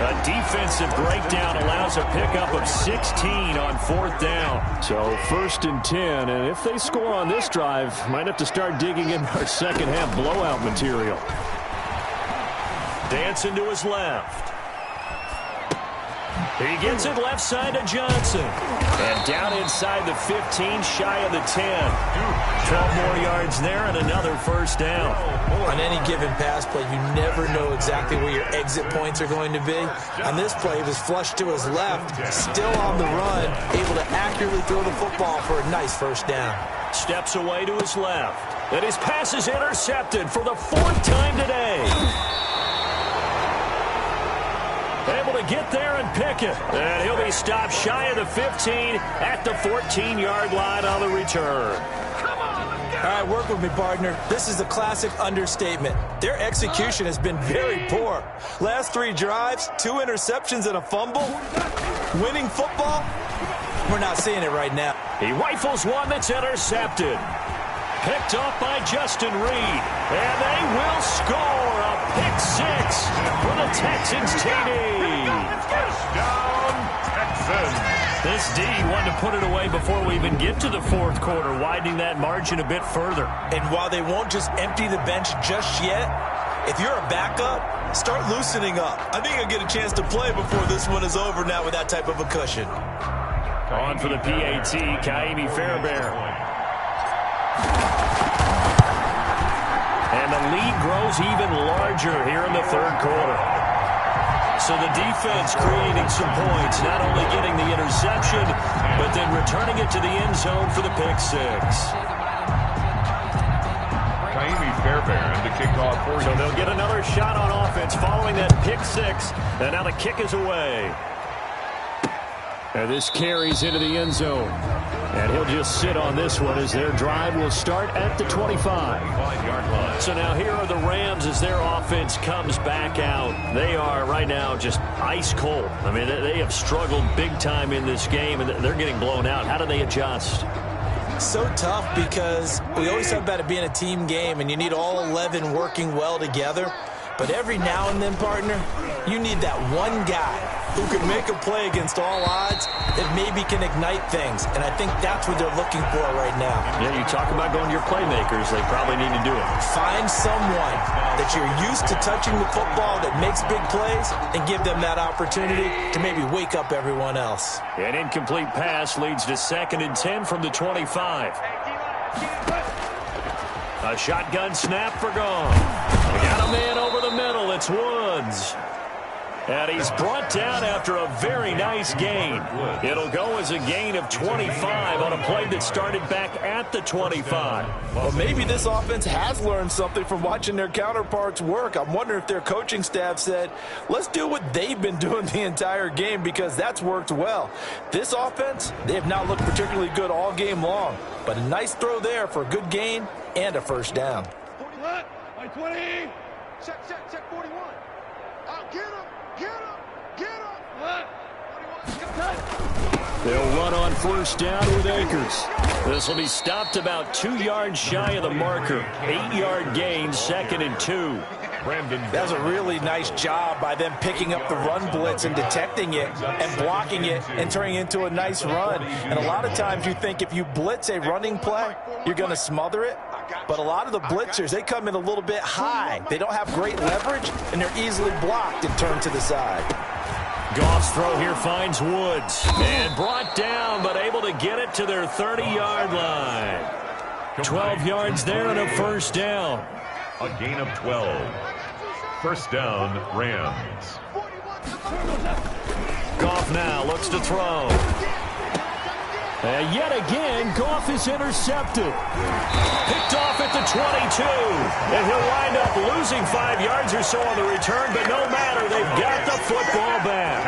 A defensive breakdown allows a pickup of 16 on 4th down. So 1st and 10, and if they score on this drive, might have to start digging in our second half blowout material. Dancing to his left. He gets it left side to Johnson. And down inside the 15, shy of the 10. 12 more yards there and another 1st down. On any given pass play, you never know exactly where your exit points are going to be. On this play, he was flushed to his left, still on the run, able to accurately throw the football for a nice 1st down. Steps away to his left. And his pass is intercepted for the 4th time today. Able to get there and pick it. And he'll be stopped shy of the 15 at the 14-yard line on the return. All right, work with me, partner. This is a classic understatement. Their execution has been very poor. Last 3 drives, 2 interceptions and a fumble. Winning football? We're not seeing it right now. He rifles one that's intercepted. Picked off by Justin Reed. And they will score a pick 6 for the Texans TD. Touchdown, Texans. This D wanted to put it away before we even get to the 4th quarter, widening that margin a bit further. And while they won't just empty the bench just yet, if you're a backup, start loosening up. I think you'll get a chance to play before this one is over now with that type of a cushion. On for the PAT, Kaimi Fairbairn. And the lead grows even larger here in the 3rd quarter. So the defense creating some points, not only getting the interception, but then returning it to the end zone for the pick 6. Kaimi Fairbairn to kick off for you. So they'll get another shot on offense following that pick 6. And now the kick is away. And this carries into the end zone. And he'll just sit on this one as their drive will start at the 25-yard line. So now here are the Rams as their offense comes back out. They are right now just ice cold. I mean, they have struggled big time in this game, and they're getting blown out. How do they adjust? So tough because we always talk about it being a team game, and you need all 11 working well together. But every now and then, partner, you need that one guy who can make a play against all odds that maybe can ignite things. And I think that's what they're looking for right now. Yeah, you talk about going to your playmakers. They probably need to do it. Find someone that you're used to touching the football that makes big plays and give them that opportunity to maybe wake up everyone else. An incomplete pass leads to 2nd and 10 from the 25. A shotgun snap for Goff. We got a man over the middle. It's Woods. And he's brought down after a very nice gain. It'll go as a gain of 25 on a play that started back at the 25. Well, maybe this offense has learned something from watching their counterparts work. I'm wondering if their coaching staff said, let's do what they've been doing the entire game because that's worked well. This offense, they have not looked particularly good all game long. But a nice throw there for a good gain and a first down. 20. Check 41. Get him. They'll run on first down with Akers. This will be stopped about 2 yards shy of the marker. 8-yard gain, 2nd and 2. That was a really nice job by them picking up the run blitz and detecting it and blocking it and turning it into a nice run. And a lot of times you think if you blitz a running play, you're going to smother it. But a lot of the blitzers, they come in a little bit high. They don't have great leverage, and they're easily blocked and turned to the side. Goff's throw here finds Woods. And brought down, but able to get it to their 30-yard line. 12 yards there and a first down. A gain of 12. First down, Rams. Goff now looks to throw. And yet again, Goff is intercepted. Picked off at the 22. And he'll wind up losing 5 yards or so on the return, but no matter, they've got the football back.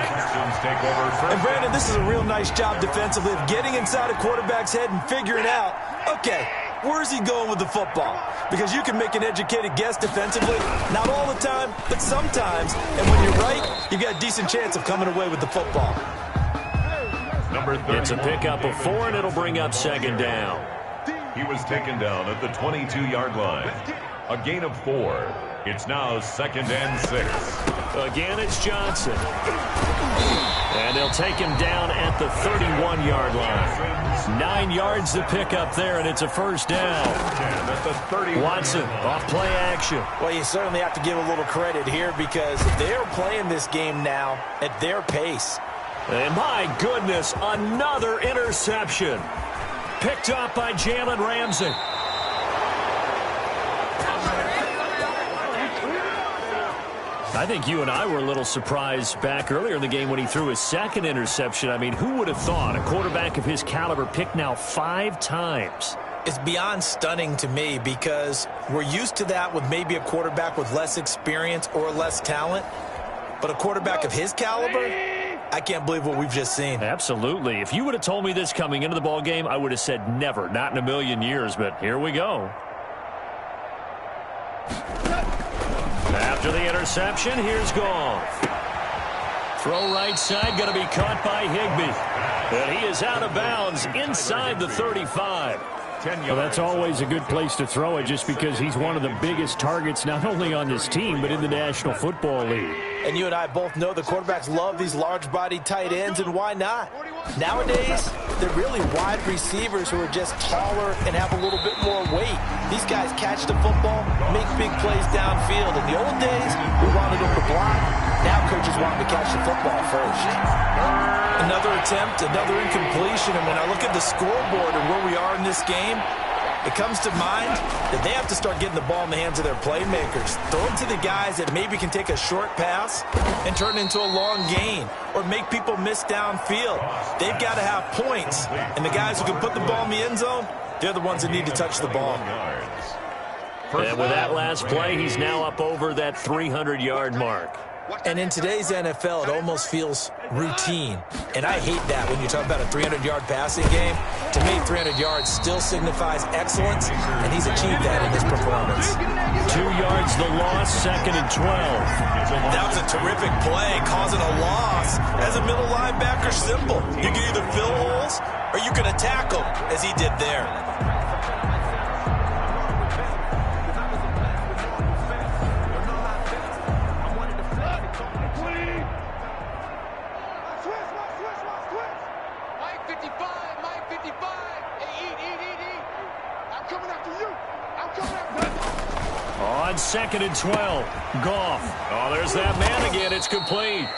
And Brandon, this is a real nice job defensively of getting inside a quarterback's head and figuring out, okay, where's he going with the football? Because you can make an educated guess defensively, not all the time, but sometimes. And when you're right, you got a decent chance of coming away with the football. It's a pickup of 4, and it'll bring up 2nd down. He was taken down at the 22-yard line. A gain of 4. It's now 2nd and 6. Again, it's Johnson. And they'll take him down at the 31-yard line. 9 yards to pick up there, and it's a first down. Watson off play action. Well, you certainly have to give a little credit here because they're playing this game now at their pace. And my goodness, another interception. Picked up by Jalen Ramsey. I think you and I were a little surprised back earlier in the game when he threw his 2nd interception. I mean, who would have thought a quarterback of his caliber picked now 5 times? It's beyond stunning to me because we're used to that with maybe a quarterback with less experience or less talent. But a quarterback of his caliber, I can't believe what we've just seen. Absolutely. If you would have told me this coming into the ball game, I would have said never, not in a million years, but here we go. After the interception, here's Goff. Throw right side, going to be caught by Higbee. And he is out of bounds inside the 35. Well, that's always a good place to throw it just because he's one of the biggest targets not only on this team but in the National Football League. And you and I both know the quarterbacks love these large-bodied tight ends, and why not? Nowadays, they're really wide receivers who are just taller and have a little bit more weight. These guys catch the football, make big plays downfield. In the old days, we wanted them to block. Now coaches want them to catch the football first. Another attempt, another incompletion, and when I look at the scoreboard and where we are in this game, it comes to mind that they have to start getting the ball in the hands of their playmakers. Throw it to the guys that maybe can take a short pass and turn it into a long gain or make people miss downfield. They've got to have points, and the guys who can put the ball in the end zone, they're the ones that need to touch the ball. And with that last play, he's now up over that 300-yard mark. And in today's NFL, it almost feels routine. And I hate that when you talk about a 300-yard passing game. To me, 300 yards still signifies excellence, and he's achieved that in this performance. 2 yards the loss, 2nd and 12. That was a terrific play, causing a loss. As a middle linebacker, simple. You can either fill holes or you can attack them, as he did there. 55. Hey, eat. I'm coming after you. I'm coming after you. On 2nd and 12, Goff. Oh, there's that man again. It's complete.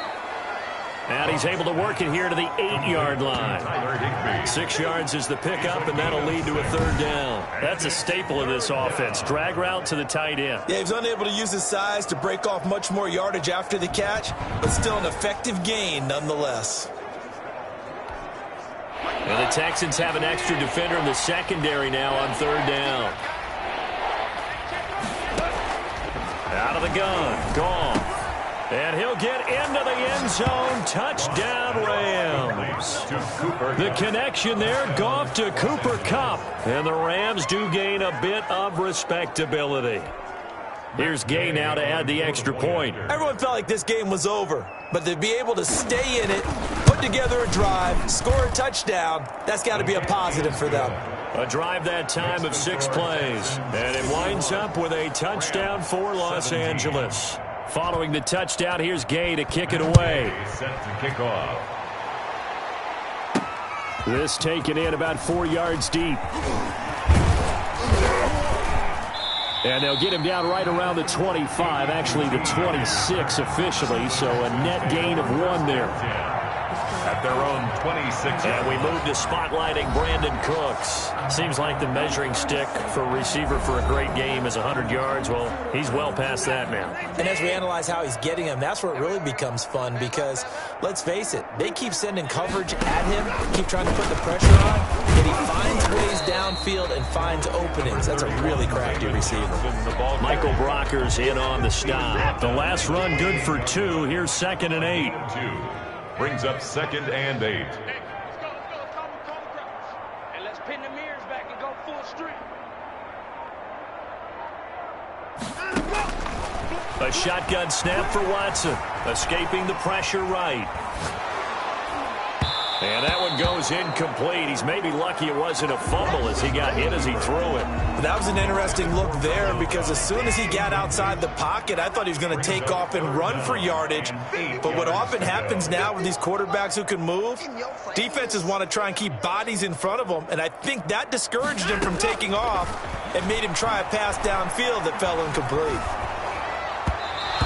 And he's able to work it here to the 8-yard line. 6 yards is the pickup, and that'll lead to a 3rd down. That's a staple of this offense. Drag route to the tight end. Yeah, he was unable to use his size to break off much more yardage after the catch, but still an effective gain nonetheless. And the Texans have an extra defender in the secondary now on 3rd down. Out of the gun, Goff. And he'll get into the end zone. Touchdown, Rams. The connection there, Goff to Cooper Kupp. And the Rams do gain a bit of respectability. Here's Gay now to add the extra point. Everyone felt like this game was over, but to be able to stay in it, put together a drive, score a touchdown, that's got to be a positive for them. A drive that time of 6 plays. And it winds up with a touchdown for Los Angeles. Following the touchdown, here's Gay to kick it away. Set to kick off. This taken in about 4 yards deep. And they'll get him down right around the 25, actually the 26 officially, so a net gain of 1 there. At their own 26. And we move to spotlighting Brandon Cooks. Seems like the measuring stick for a receiver for a great game is 100 yards. Well, he's well past that now. And as we analyze how he's getting them, that's where it really becomes fun because, let's face it, they keep sending coverage at him, keep trying to put the pressure on, and he finds ways downfield and finds openings. That's a really crafty receiver. Michael Brocker's in on the stop. The last run good for 2. Here's 2nd and 8. 2. Brings up 2nd and 8. Hey, let's go. Call the crouch. And let's pin the mirrors back and go full street. A shotgun snap for Watson. Escaping the pressure right. And that one goes incomplete. He's maybe lucky it wasn't a fumble as he got hit as he threw it. That was an interesting look there because as soon as he got outside the pocket, I thought he was going to take off and run for yardage. But what often happens now with these quarterbacks who can move, defenses want to try and keep bodies in front of them, and I think that discouraged him from taking off and made him try a pass downfield that fell incomplete.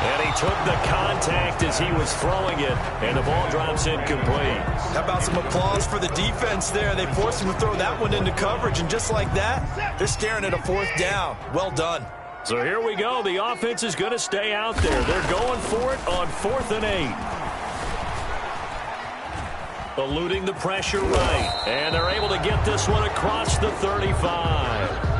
And he took the contact as he was throwing it, and the ball drops incomplete. How about some applause for the defense there? They forced him to throw that one into coverage, and just like that, they're staring at a 4th down. Well done. So here we go. The offense is going to stay out there. They're going for it on 4th and 8. Eluding the pressure right, and they're able to get this one across the 35.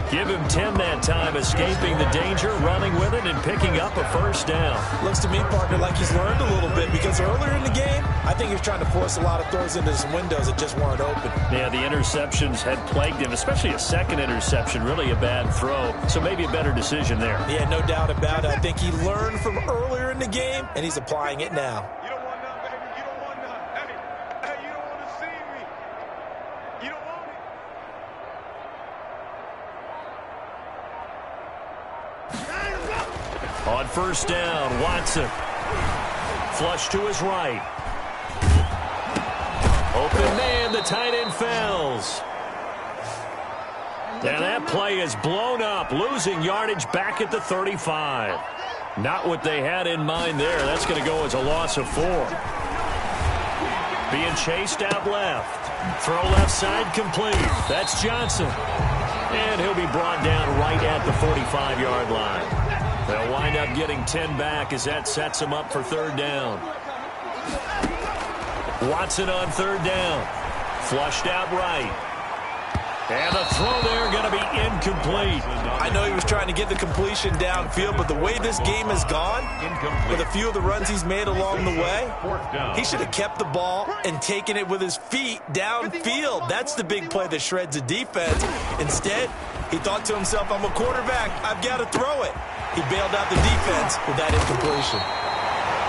Give him 10 that time, escaping the danger, running with it, and picking up a 1st down. Looks to me, partner, like he's learned a little bit because earlier in the game, I think he was trying to force a lot of throws into some windows that just weren't open. Yeah, the interceptions had plagued him, especially a 2nd interception, really a bad throw. So maybe a better decision there. Yeah, no doubt about it. I think he learned from earlier in the game, and he's applying it now. You don't want none, baby. You don't want none. Hey, you don't want to see me. You don't want it. On 1st down, Watson. Flush to his right. Open man, the tight end fails. And that play is blown up, losing yardage back at the 35. Not what they had in mind there. That's going to go as a loss of 4. Being chased out left. Throw left side complete. That's Johnson. And he'll be brought down right at the 45-yard line. They'll wind up getting 10 back as that sets them up for 3rd down. Watson on 3rd down. Flushed out right. And the throw there going to be incomplete. I know he was trying to get the completion downfield, but the way this game has gone, with a few of the runs he's made along the way, he should have kept the ball and taken it with his feet downfield. That's the big play that shreds a defense. Instead, he thought to himself, I'm a quarterback, I've got to throw it. He bailed out the defense with that incompletion.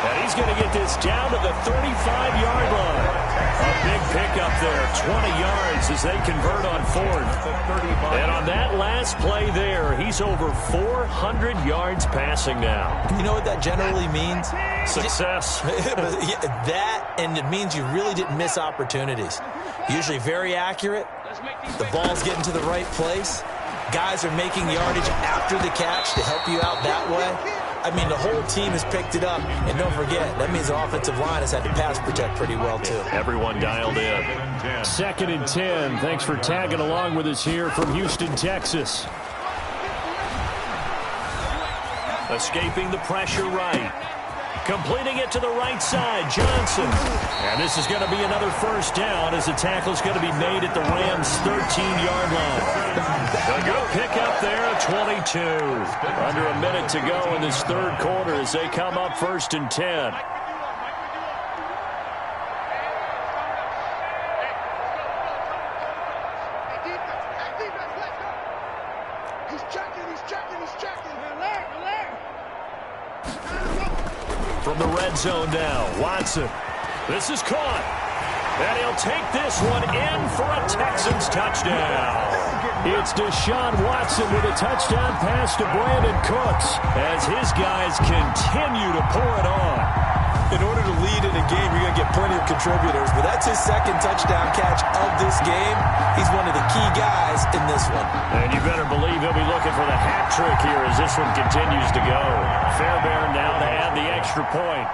And he's going to get this down to the 35-yard line. A big pickup there, 20 yards as they convert on fourth. And on that last play there, he's over 400 yards passing now. You know what that generally means? Success. That, and it means you really didn't miss opportunities. Usually very accurate. The ball's getting to the right place. Guys are making yardage after the catch to help you out that way. I mean, the whole team has picked it up. And don't forget, that means the offensive line has had to pass protect pretty well, too. Everyone dialed in. 2nd and 10. Thanks for tagging along with us here from Houston, Texas. Escaping the pressure right. Completing it to the right side, Johnson. And this is going to be another first down as the tackle is going to be made at the Rams' 13-yard line. A good pickup there at 22. Under a minute to go in this third quarter as they come up 1st and 10. From the red zone now, Watson. This is caught. And he'll take this one in for a Texans touchdown. It's Deshaun Watson with a touchdown pass to Brandon Cooks as his guys continue to pour it on. In order to lead in a game, you're going to get plenty of contributors, but that's his second touchdown catch of this game. He's one of the key guys in this one. And you better believe he'll be looking for the hat trick here as this one continues to go. Fairbairn now to add the extra point.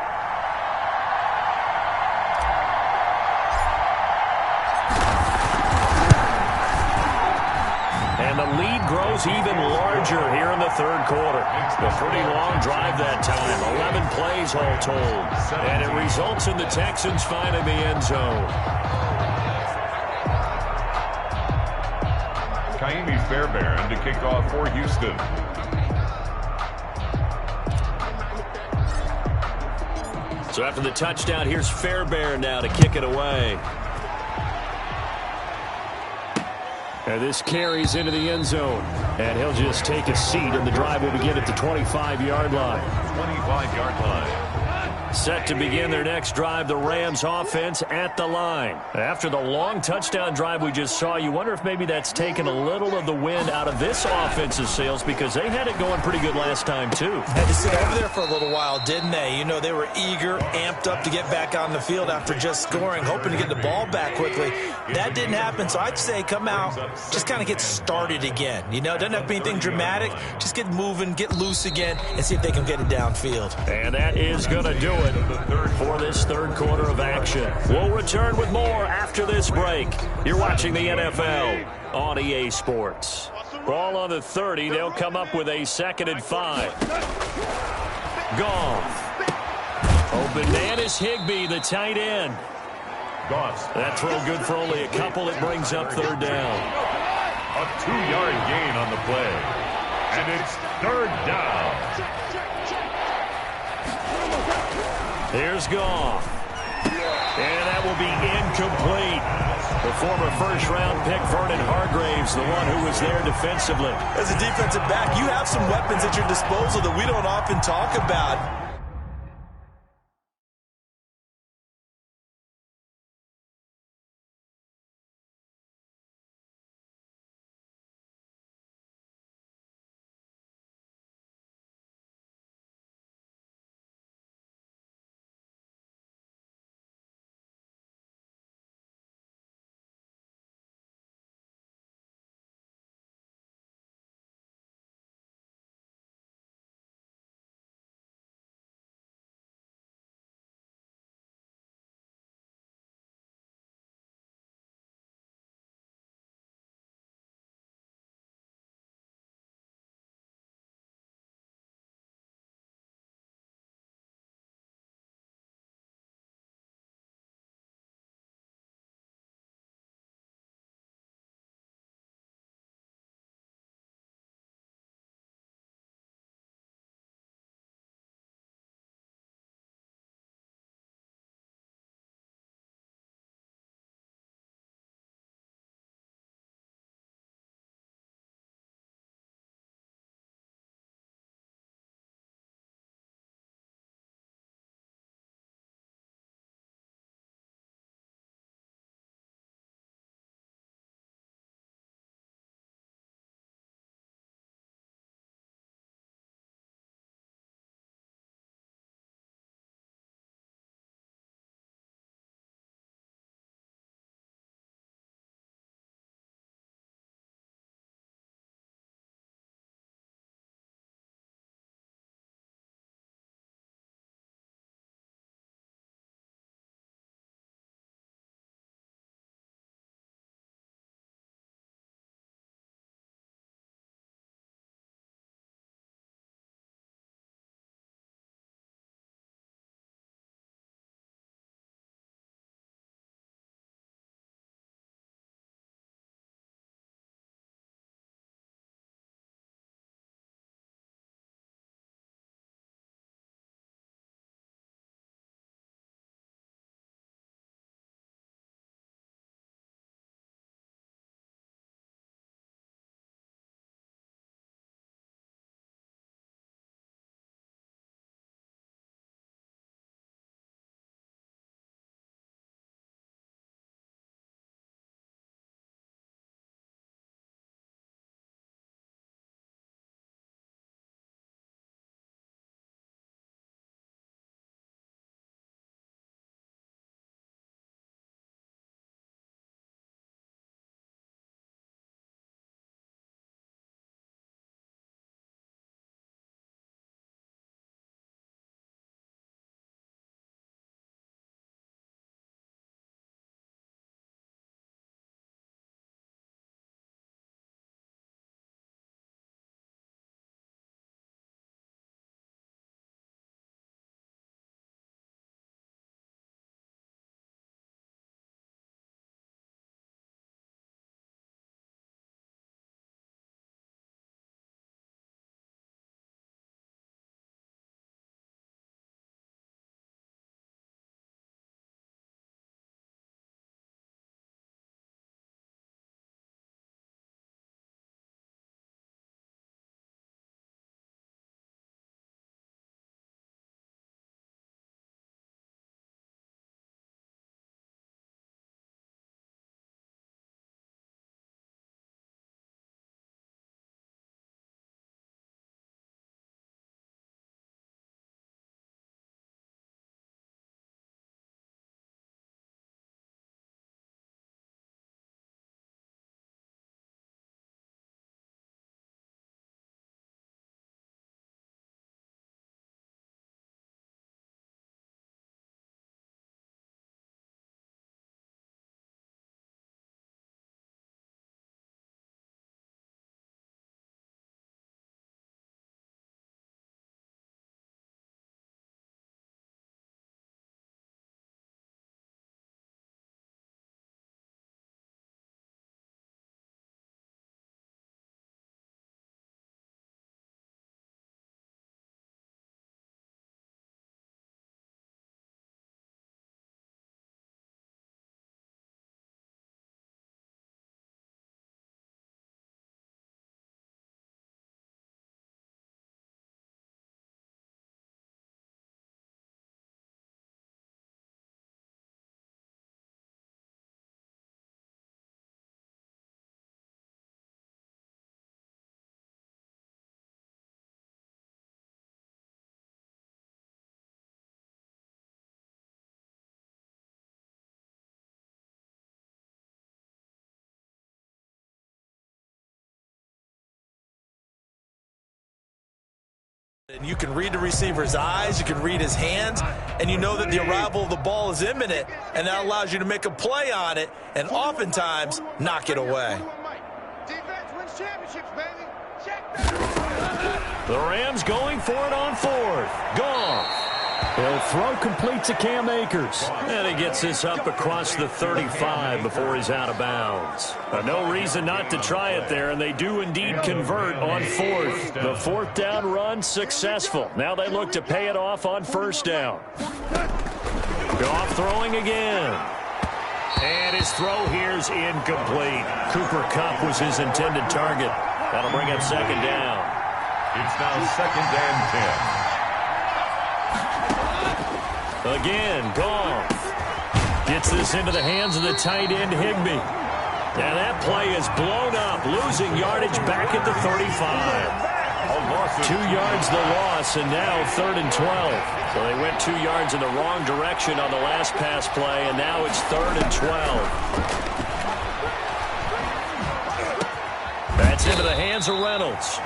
And the lead grows even larger here in the third quarter. A pretty long drive that time. 11 plays all told. And it results in the Texans finding the end zone. Kaimi Fairbairn to kick off for Houston. So after the touchdown, here's Fairbairn now to kick it away. And this carries into the end zone. And he'll just take a seat, and the drive will begin at the 25-yard line. 25-yard line. Set to begin their next drive, the Rams offense at the line. After the long touchdown drive we just saw, you wonder if maybe that's taken a little of the wind out of this offensive sails because they had it going pretty good last time too. Had to sit over there for a little while, didn't they? You know, they were eager, amped up to get back on the field after just scoring, hoping to get the ball back quickly. That didn't happen, so I'd say come out, just kind of get started again. You know, doesn't have to be anything dramatic. Just get moving, get loose again, and see if they can get it downfield. And that is going to do it for this third quarter of action. We'll return with more after this break. You're watching the NFL on EA Sports. Ball on the 30. They'll come up with a 2nd and 5. Goff. Open man is Higbee, the tight end. Goff. That throw good for only a couple. It brings up third down. A 2-yard gain on the play. And it's third down. Here's Goff. And that will be incomplete. The former first-round pick, Vernon Hargreaves, the one who was there defensively. As a defensive back, you have some weapons at your disposal that we don't often talk about. And you can read the receiver's eyes, you can read his hands, and you know that the arrival of the ball is imminent, and that allows you to make a play on it and oftentimes knock it away. The Rams going for it on fourth. Gone. The throw complete to Cam Akers. And he gets this up across the 35 before he's out of bounds. No reason not to try it there, and they do indeed convert on fourth. The fourth down run successful. Now they look to pay it off on first down. Goff throwing again. And his throw here's incomplete. Cooper Kupp was his intended target. That'll bring up second down. It's now 2nd and 10. Again, Goff gets this into the hands of the tight end, Higbee. And that play is blown up, losing yardage back at the 35. 2 yards the loss, and now 3rd and 12. So they went 2 yards in the wrong direction on the last pass play, and now it's 3rd and 12. That's into the hands of Reynolds.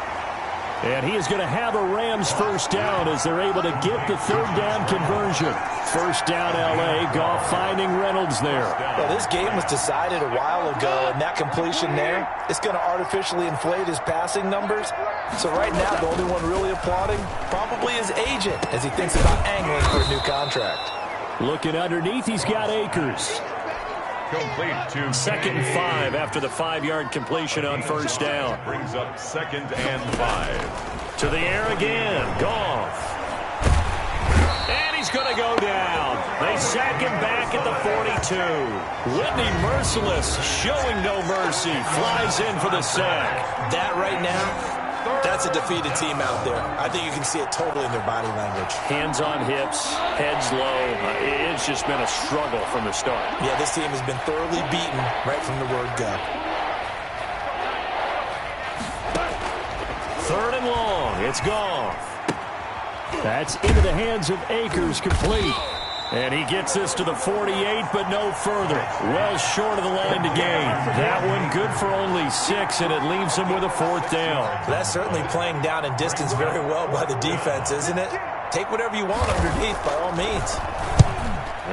And he is going to have a Rams first down as they're able to get the third down conversion. First down, L.A. Goff finding Reynolds there. Well, this game was decided a while ago, and that completion there is going to artificially inflate his passing numbers. So right now, the only one really applauding probably his agent as he thinks about angling for a new contract. Looking underneath, he's got Akers. Complete to 2nd and 5 after the 5-yard completion on first down. Brings up 2nd and 5. To the air again. Goff. And he's going to go down. They sack him back at the 42. Whitney Merciless showing no mercy. Flies in for the sack. That right now, that's a defeated team out there. I think you can see it totally in their body language. Hands on hips, heads low. It's just been a struggle from the start. Yeah, this team has been thoroughly beaten right from the word go. 3rd and long. It's Goff. That's into the hands of Akers, complete. And he gets this to the 48, but no further. Well short of the line to gain. That one good for only 6, and it leaves him with a 4th down. That's certainly playing down in distance very well by the defense, isn't it? Take whatever you want underneath, by all means.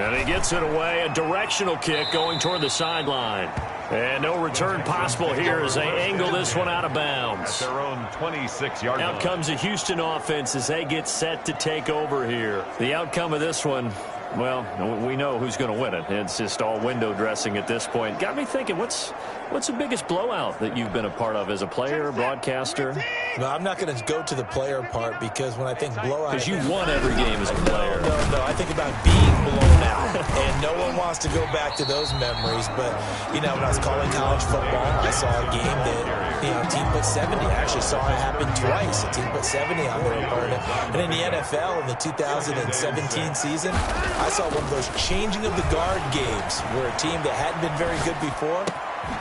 And he gets it away. A directional kick going toward the sideline. And no return possible here as they angle this one out of bounds. At their own 26-yard line. Out comes the Houston offense as they get set to take over here. The outcome of this one, well, we know who's going to win it. It's just all window dressing at this point. Got me thinking, what's the biggest blowout that you've been a part of as a player, broadcaster? No, I'm not going to go to the player part because when I think blowout... Because you won every game as a player. No. I think about being blown out. And no one wants to go back to those memories. But, you know, when I was calling college football, I saw a game that, you know, a team put 70. I actually saw it happen twice. A team put 70 on their opponent. And in the NFL, in the 2017 season, I saw one of those changing of the guard games where a team that hadn't been very good before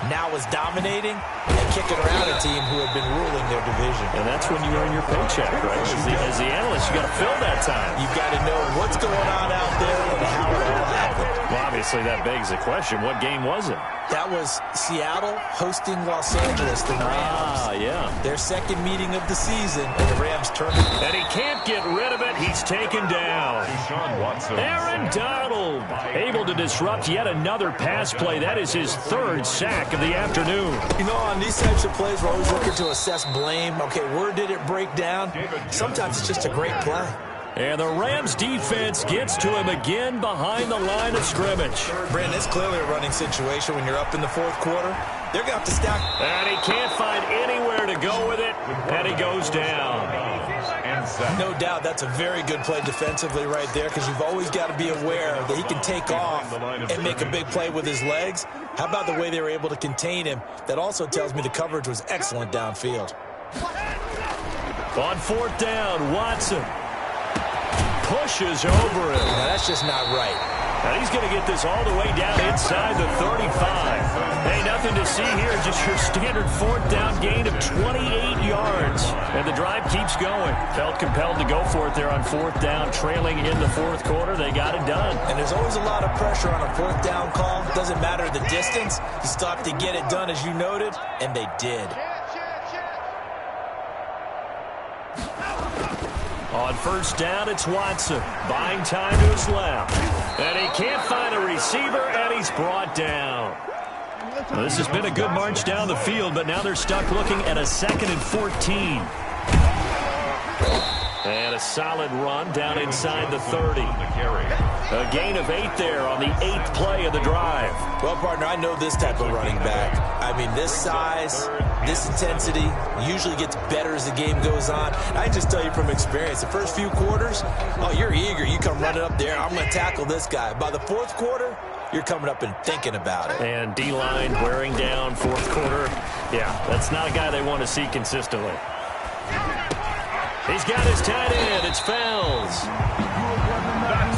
now was dominating and kicking around a team who had been ruling their division. And that's when you earn your paycheck, right? As the analyst, you got to fill that time. You've got to know what's going on out there and how it all happened. Well, obviously, that begs the question, what game was it? That was Seattle hosting Los Angeles, the Rams. Yeah. Their second meeting of the season, and the Rams turned it. And he can't get rid of it. He's taken down. Deshaun Watson. Aaron Donald able to disrupt yet another pass play. That is his 3rd sack of the afternoon. You know, on these types of plays, we're always looking to assess blame. Okay, where did it break down? Sometimes it's just a great play. And the Rams defense gets to him again behind the line of scrimmage. Brandon, it's clearly a running situation when you're up in the 4th quarter. They're going to have to stack. And he can't find anywhere to go with it, and he goes down. No doubt that's a very good play defensively right there because you've always got to be aware that he can take off and make a big play with his legs. How about the way they were able to contain him? That also tells me the coverage was excellent downfield. On 4th down, Watson pushes over him. Now, that's just not right. And he's going to get this all the way down inside the 35. Hey, nothing to see here, just your standard 4th down gain of 28 yards. And the drive keeps going. Felt compelled to go for it there on 4th down, trailing in the 4th quarter. They got it done. And there's always a lot of pressure on a 4th down call. Doesn't matter the distance. You still have to get it done, as you noted, and they did. On first down, it's Watson. Buying time to his left. And he can't find a receiver, and he's brought down. Well, this has been a good march down the field, but now they're stuck looking at a 2nd and 14. And a solid run down inside the 30. A gain of 8 there on the 8th play of the drive. Well, partner, I know this type of running back. I mean, this size, this intensity usually gets better as the game goes on. I can just tell you from experience, the first few quarters, oh, you're eager. You come running up there, I'm going to tackle this guy. By the 4th quarter, you're coming up and thinking about it. And D-line wearing down 4th quarter. Yeah, that's not a guy they want to see consistently. He's got his tight end. It's Fells.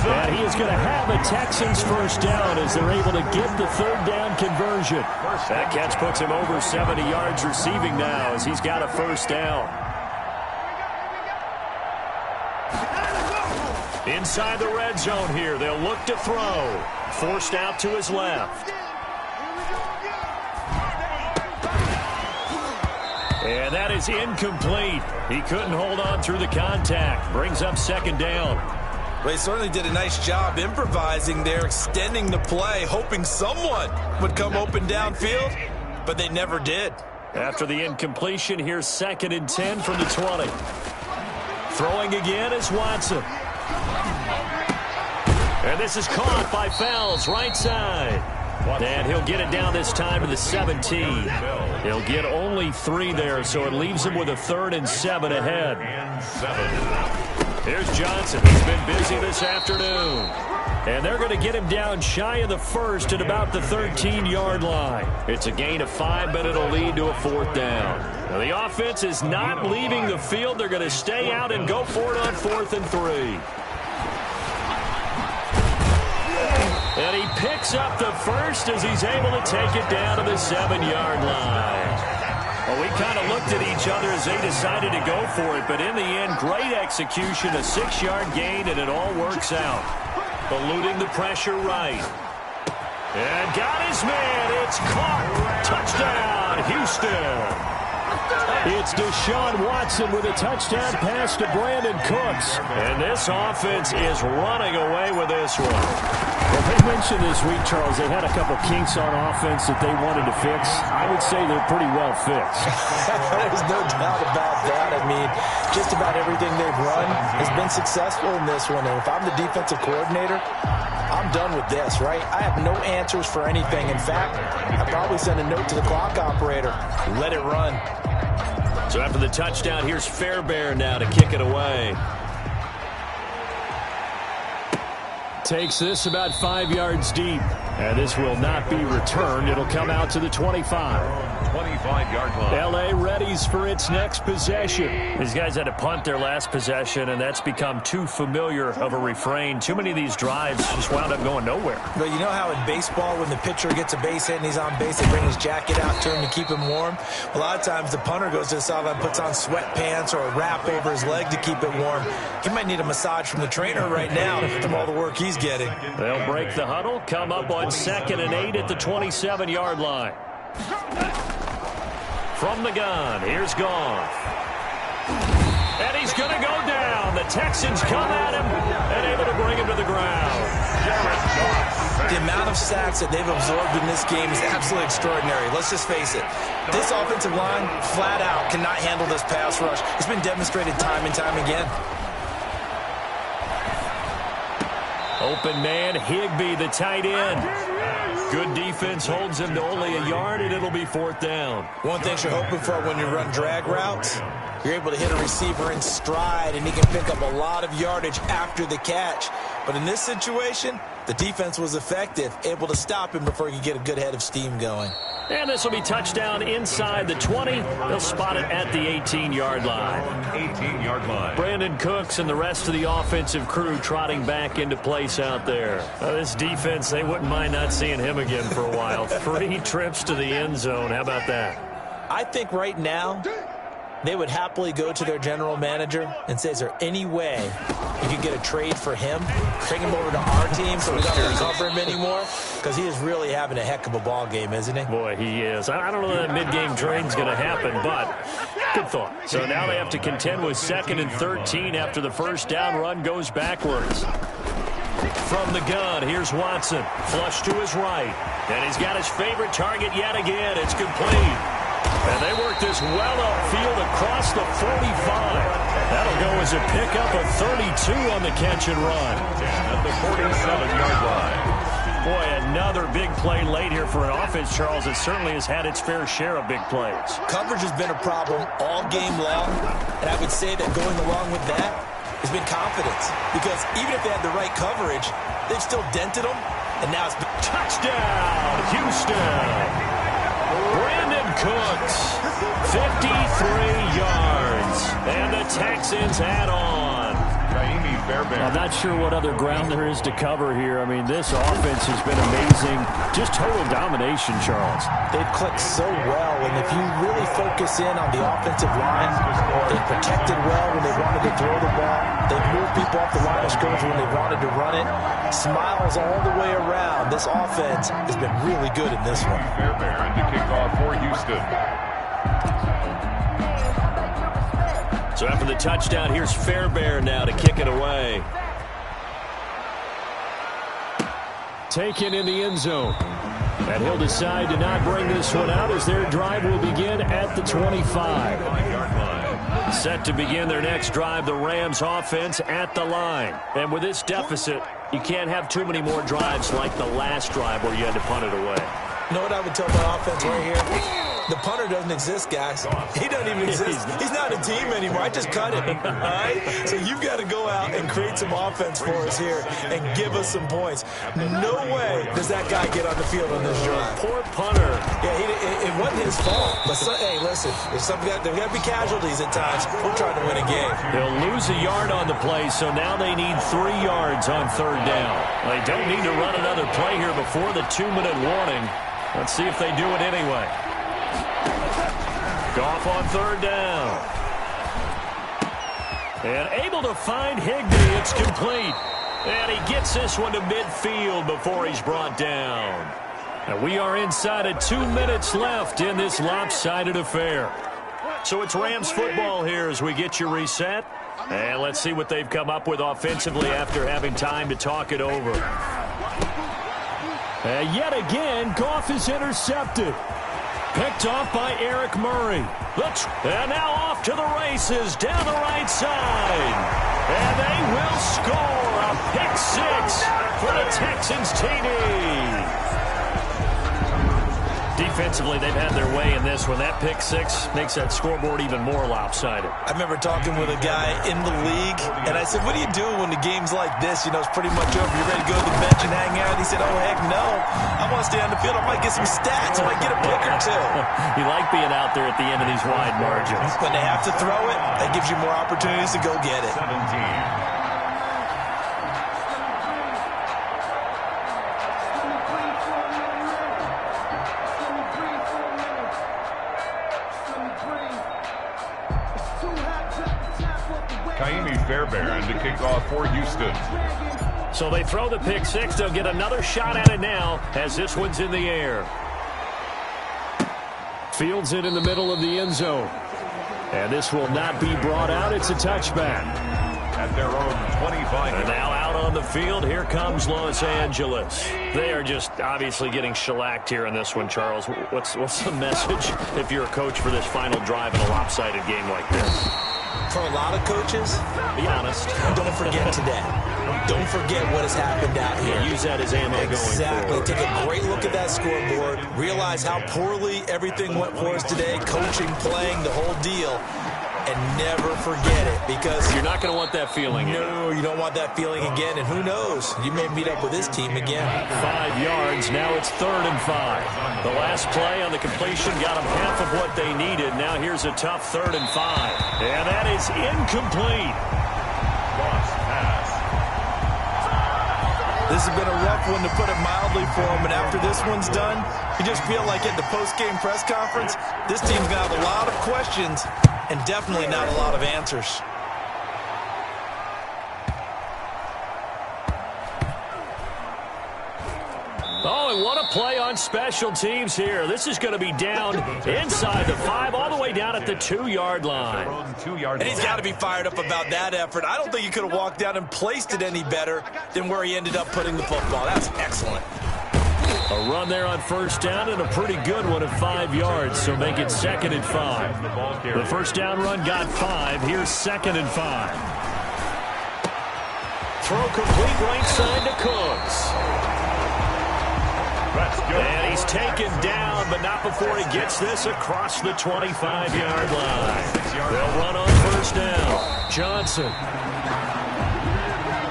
And he is going to have a Texans first down as they're able to get the 3rd down conversion. That catch puts him over 70 yards receiving now as he's got a first down. Inside the red zone here. They'll look to throw. Forced out to his left. And that is incomplete. He couldn't hold on through the contact. Brings up 2nd down. Well, he certainly did a nice job improvising there, extending the play, hoping someone would come open downfield, but they never did. After the incompletion, here's 2nd and 10 from the 20. Throwing again is Watson. And this is caught by Fells, right side. And he'll get it down this time to the 17. He'll get only 3 there, so it leaves him with a 3rd and 7 ahead. Here's Johnson. He's been busy this afternoon. And they're going to get him down shy of the 1st at about the 13-yard line. It's a gain of 5, but it'll lead to a 4th down. Now, the offense is not leaving the field. They're going to stay out and go for it on 4th and 3. And he picks up the 1st as he's able to take it down to the 7-yard line. Well, we kind of looked at each other as they decided to go for it, but in the end, great execution, a 6-yard gain, and it all works out. Eluding the pressure right. And got his man. It's caught. Touchdown, Houston. It's Deshaun Watson with a touchdown pass to Brandon Cooks. And this offense is running away with this one. Well, they mentioned this week, Charles, they had a couple kinks on offense that they wanted to fix. I would say they're pretty well fixed. There's no doubt about that. I mean, just about everything they've run has been successful in this one. And if I'm the defensive coordinator, I'm done with this, right? I have no answers for anything. In fact, I'd probably send a note to the clock operator. Let it run. So after the touchdown, here's Fairbairn now to kick it away. Takes this about 5 yards deep. And this will not be returned. It'll come out to the 25. 25-yard line. L.A. readies for its next possession. These guys had to punt their last possession, and that's become too familiar of a refrain. Too many of these drives just wound up going nowhere. But you know how in baseball, when the pitcher gets a base hit and he's on base, they bring his jacket out to him to keep him warm? A lot of times the punter goes to the sideline, puts on sweatpants or a wrap over his leg to keep it warm. He might need a massage from the trainer right now from all the work he's getting. They'll break the huddle, come up on 2nd and 8 at the 27-yard line. From the gun, here's Goff. And he's going to go down. The Texans come at him and able to bring him to the ground. The amount of sacks that they've absorbed in this game is absolutely extraordinary. Let's just face it. This offensive line, flat out, cannot handle this pass rush. It's been demonstrated time and time again. Open man, Higbee, the tight end. Good defense holds him to only a yard, and it'll be 4th down. One thing you're hoping for when you run drag routes, you're able to hit a receiver in stride, and he can pick up a lot of yardage after the catch. But in this situation, the defense was effective, able to stop him before he could get a good head of steam going. And this will be touchdown inside the 20. They'll spot it at the 18-yard line. 18-yard line. Brandon Cooks and the rest of the offensive crew trotting back into place out there. This defense, they wouldn't mind not seeing him again for a while. 3 trips to the end zone. How about that? I think right now they would happily go to their general manager and say, is there any way you could get a trade for him? Bring him over to our team so we don't have to cover him anymore? Because he is really having a heck of a ball game, isn't he? Boy, he is. I don't know that mid-game trade's going to happen, but Good thought. So now they have to contend with 2nd and 13 after the first down run goes backwards. From the gun, here's Watson. Flush to his right. And he's got his favorite target yet again. It's complete. And they work this well upfield across the 45. That'll go as a pickup of 32 on the catch and run. At the 47-yard line. Boy, another big play late here for an offense, Charles. It certainly has had its fair share of big plays. Coverage has been a problem all game long, and I would say that going along with that has been confidence. Because even if they had the right coverage, they've still dented them, and now it's been touchdown, Houston. Brandon Cooks, 53 yards, and the Texans add on. I'm not sure what other ground there is to cover here. I mean, this offense has been amazing. Just total domination, Charles. They've clicked so well, and if you really focus in on the offensive line, they protected well when they wanted to throw the ball. They've moved people off the line of scrimmage when they wanted to run it. Smiles all the way around. This offense has been really good in this one. Fairbairn to kick off for Houston. So after the touchdown, here's Fairbairn now to kick it away. Taken in the end zone. And he'll decide to not bring this one out as their drive will begin at the 25. Set to begin their next drive, the Rams offense at the line. And with this deficit, you can't have too many more drives like the last drive where you had to punt it away. You know what I would tell my offense right here? The punter doesn't exist, guys. He doesn't even exist. He's not a team anymore. I just cut him. All right? So you've got to go out and create some offense for us here and give us some points. No way does that guy get on the field on this drive. Poor punter. Yeah, it wasn't his fault. But, hey, listen, there's got to be casualties at times. We're trying to win a game. They'll lose a yard on the play, so now they need 3 yards on 3rd down. They don't need to run another play here before the 2-minute warning. Let's see if they do it anyway. Goff on 3rd down. And able to find Higbee. It's complete. And he gets this one to midfield before he's brought down. And we are inside of 2 minutes left in this lopsided affair. So it's Rams football here as we get you reset. And let's see what they've come up with offensively after having time to talk it over. And yet again, Goff is intercepted. Picked off by Eric Murray. And now off to the races down the right side. And they will score a pick 6 for the Texans TD. Defensively, they've had their way in this one. That pick 6 makes that scoreboard even more lopsided. I remember talking with a guy in the league, and I said, what do you do when the game's like this? You know, it's pretty much over. You ready to go to the bench and hang out? He said, oh, heck no. I want to stay on the field. I might get some stats. I might get a pick or two. You like being out there at the end of these wide margins. When they have to throw it, that gives you more opportunities to go get it. 17. Fairbairn to kick off for Houston. So they throw the pick 6. They'll get another shot at it now as this one's in the air. Fields it in the middle of the end zone. And this will not be brought out. It's a touchback. At their own 25. And now out on the field, here comes Los Angeles. They are just obviously getting shellacked here in this one, Charles. What's the message if you're a coach for this final drive in a lopsided game like this? For a lot of coaches, be honest, don't forget today. Don't forget what has happened out here. Use that as ammo going forward. Exactly. Take a great look at that scoreboard. Realize how poorly everything went for us today. Coaching, playing, the whole deal. And never forget it, because you're not going to want that feeling. No, you don't want that feeling again. And who knows? You may meet up with this team again. 5 yards. Now it's 3rd and 5. The last play on the completion got them half of what they needed. Now here's a tough 3rd and 5. And that is incomplete. Lost pass. This has been a rough one, to put it mildly, for him. And after this one's done, you just feel like at the post-game press conference, this team's going to have a lot of questions and definitely not a lot of answers. Oh, Oh, and what a play on special teams here. This is going to be down inside the 5, all the way down at the 2-yard line. And he's got to be fired up about that effort. I don't think he could have walked down and placed it any better than where he ended up putting the football. That's excellent. A run there on first down and a pretty good one at 5 yards, so make it 2nd and 5. The first down run got 5. Here's 2nd and 5. Throw complete right side to Cooks. And he's taken down, but not before he gets this across the 25-yard line. They'll run on first down. Johnson.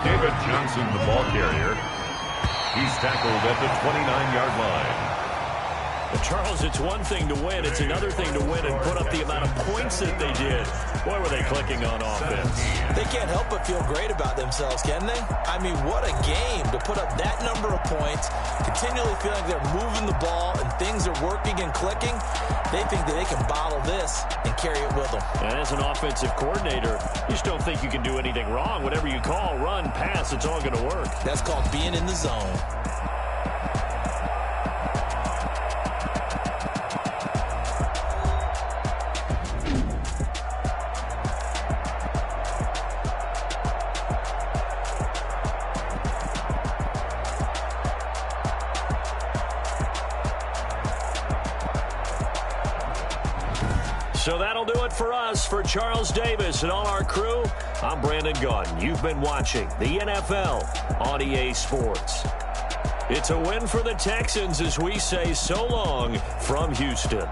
David Johnson, the ball carrier. He's tackled at the 29-yard line. Well, Charles, it's one thing to win. It's another thing to win and put up the amount of points that they did. Boy, were they clicking on offense. They can't help but feel great about themselves, can they? I mean, what a game to put up that number of points, continually feeling like they're moving the ball and things are working and clicking. They think that they can bottle this and carry it with them. And as an offensive coordinator, you just don't think you can do anything wrong. Whatever you call, run, pass, it's all going to work. That's called being in the zone. So that'll do it for us. For Charles Davis and all our crew, I'm Brandon Gaudin. You've been watching the NFL on EA Sports. It's a win for the Texans as we say so long from Houston.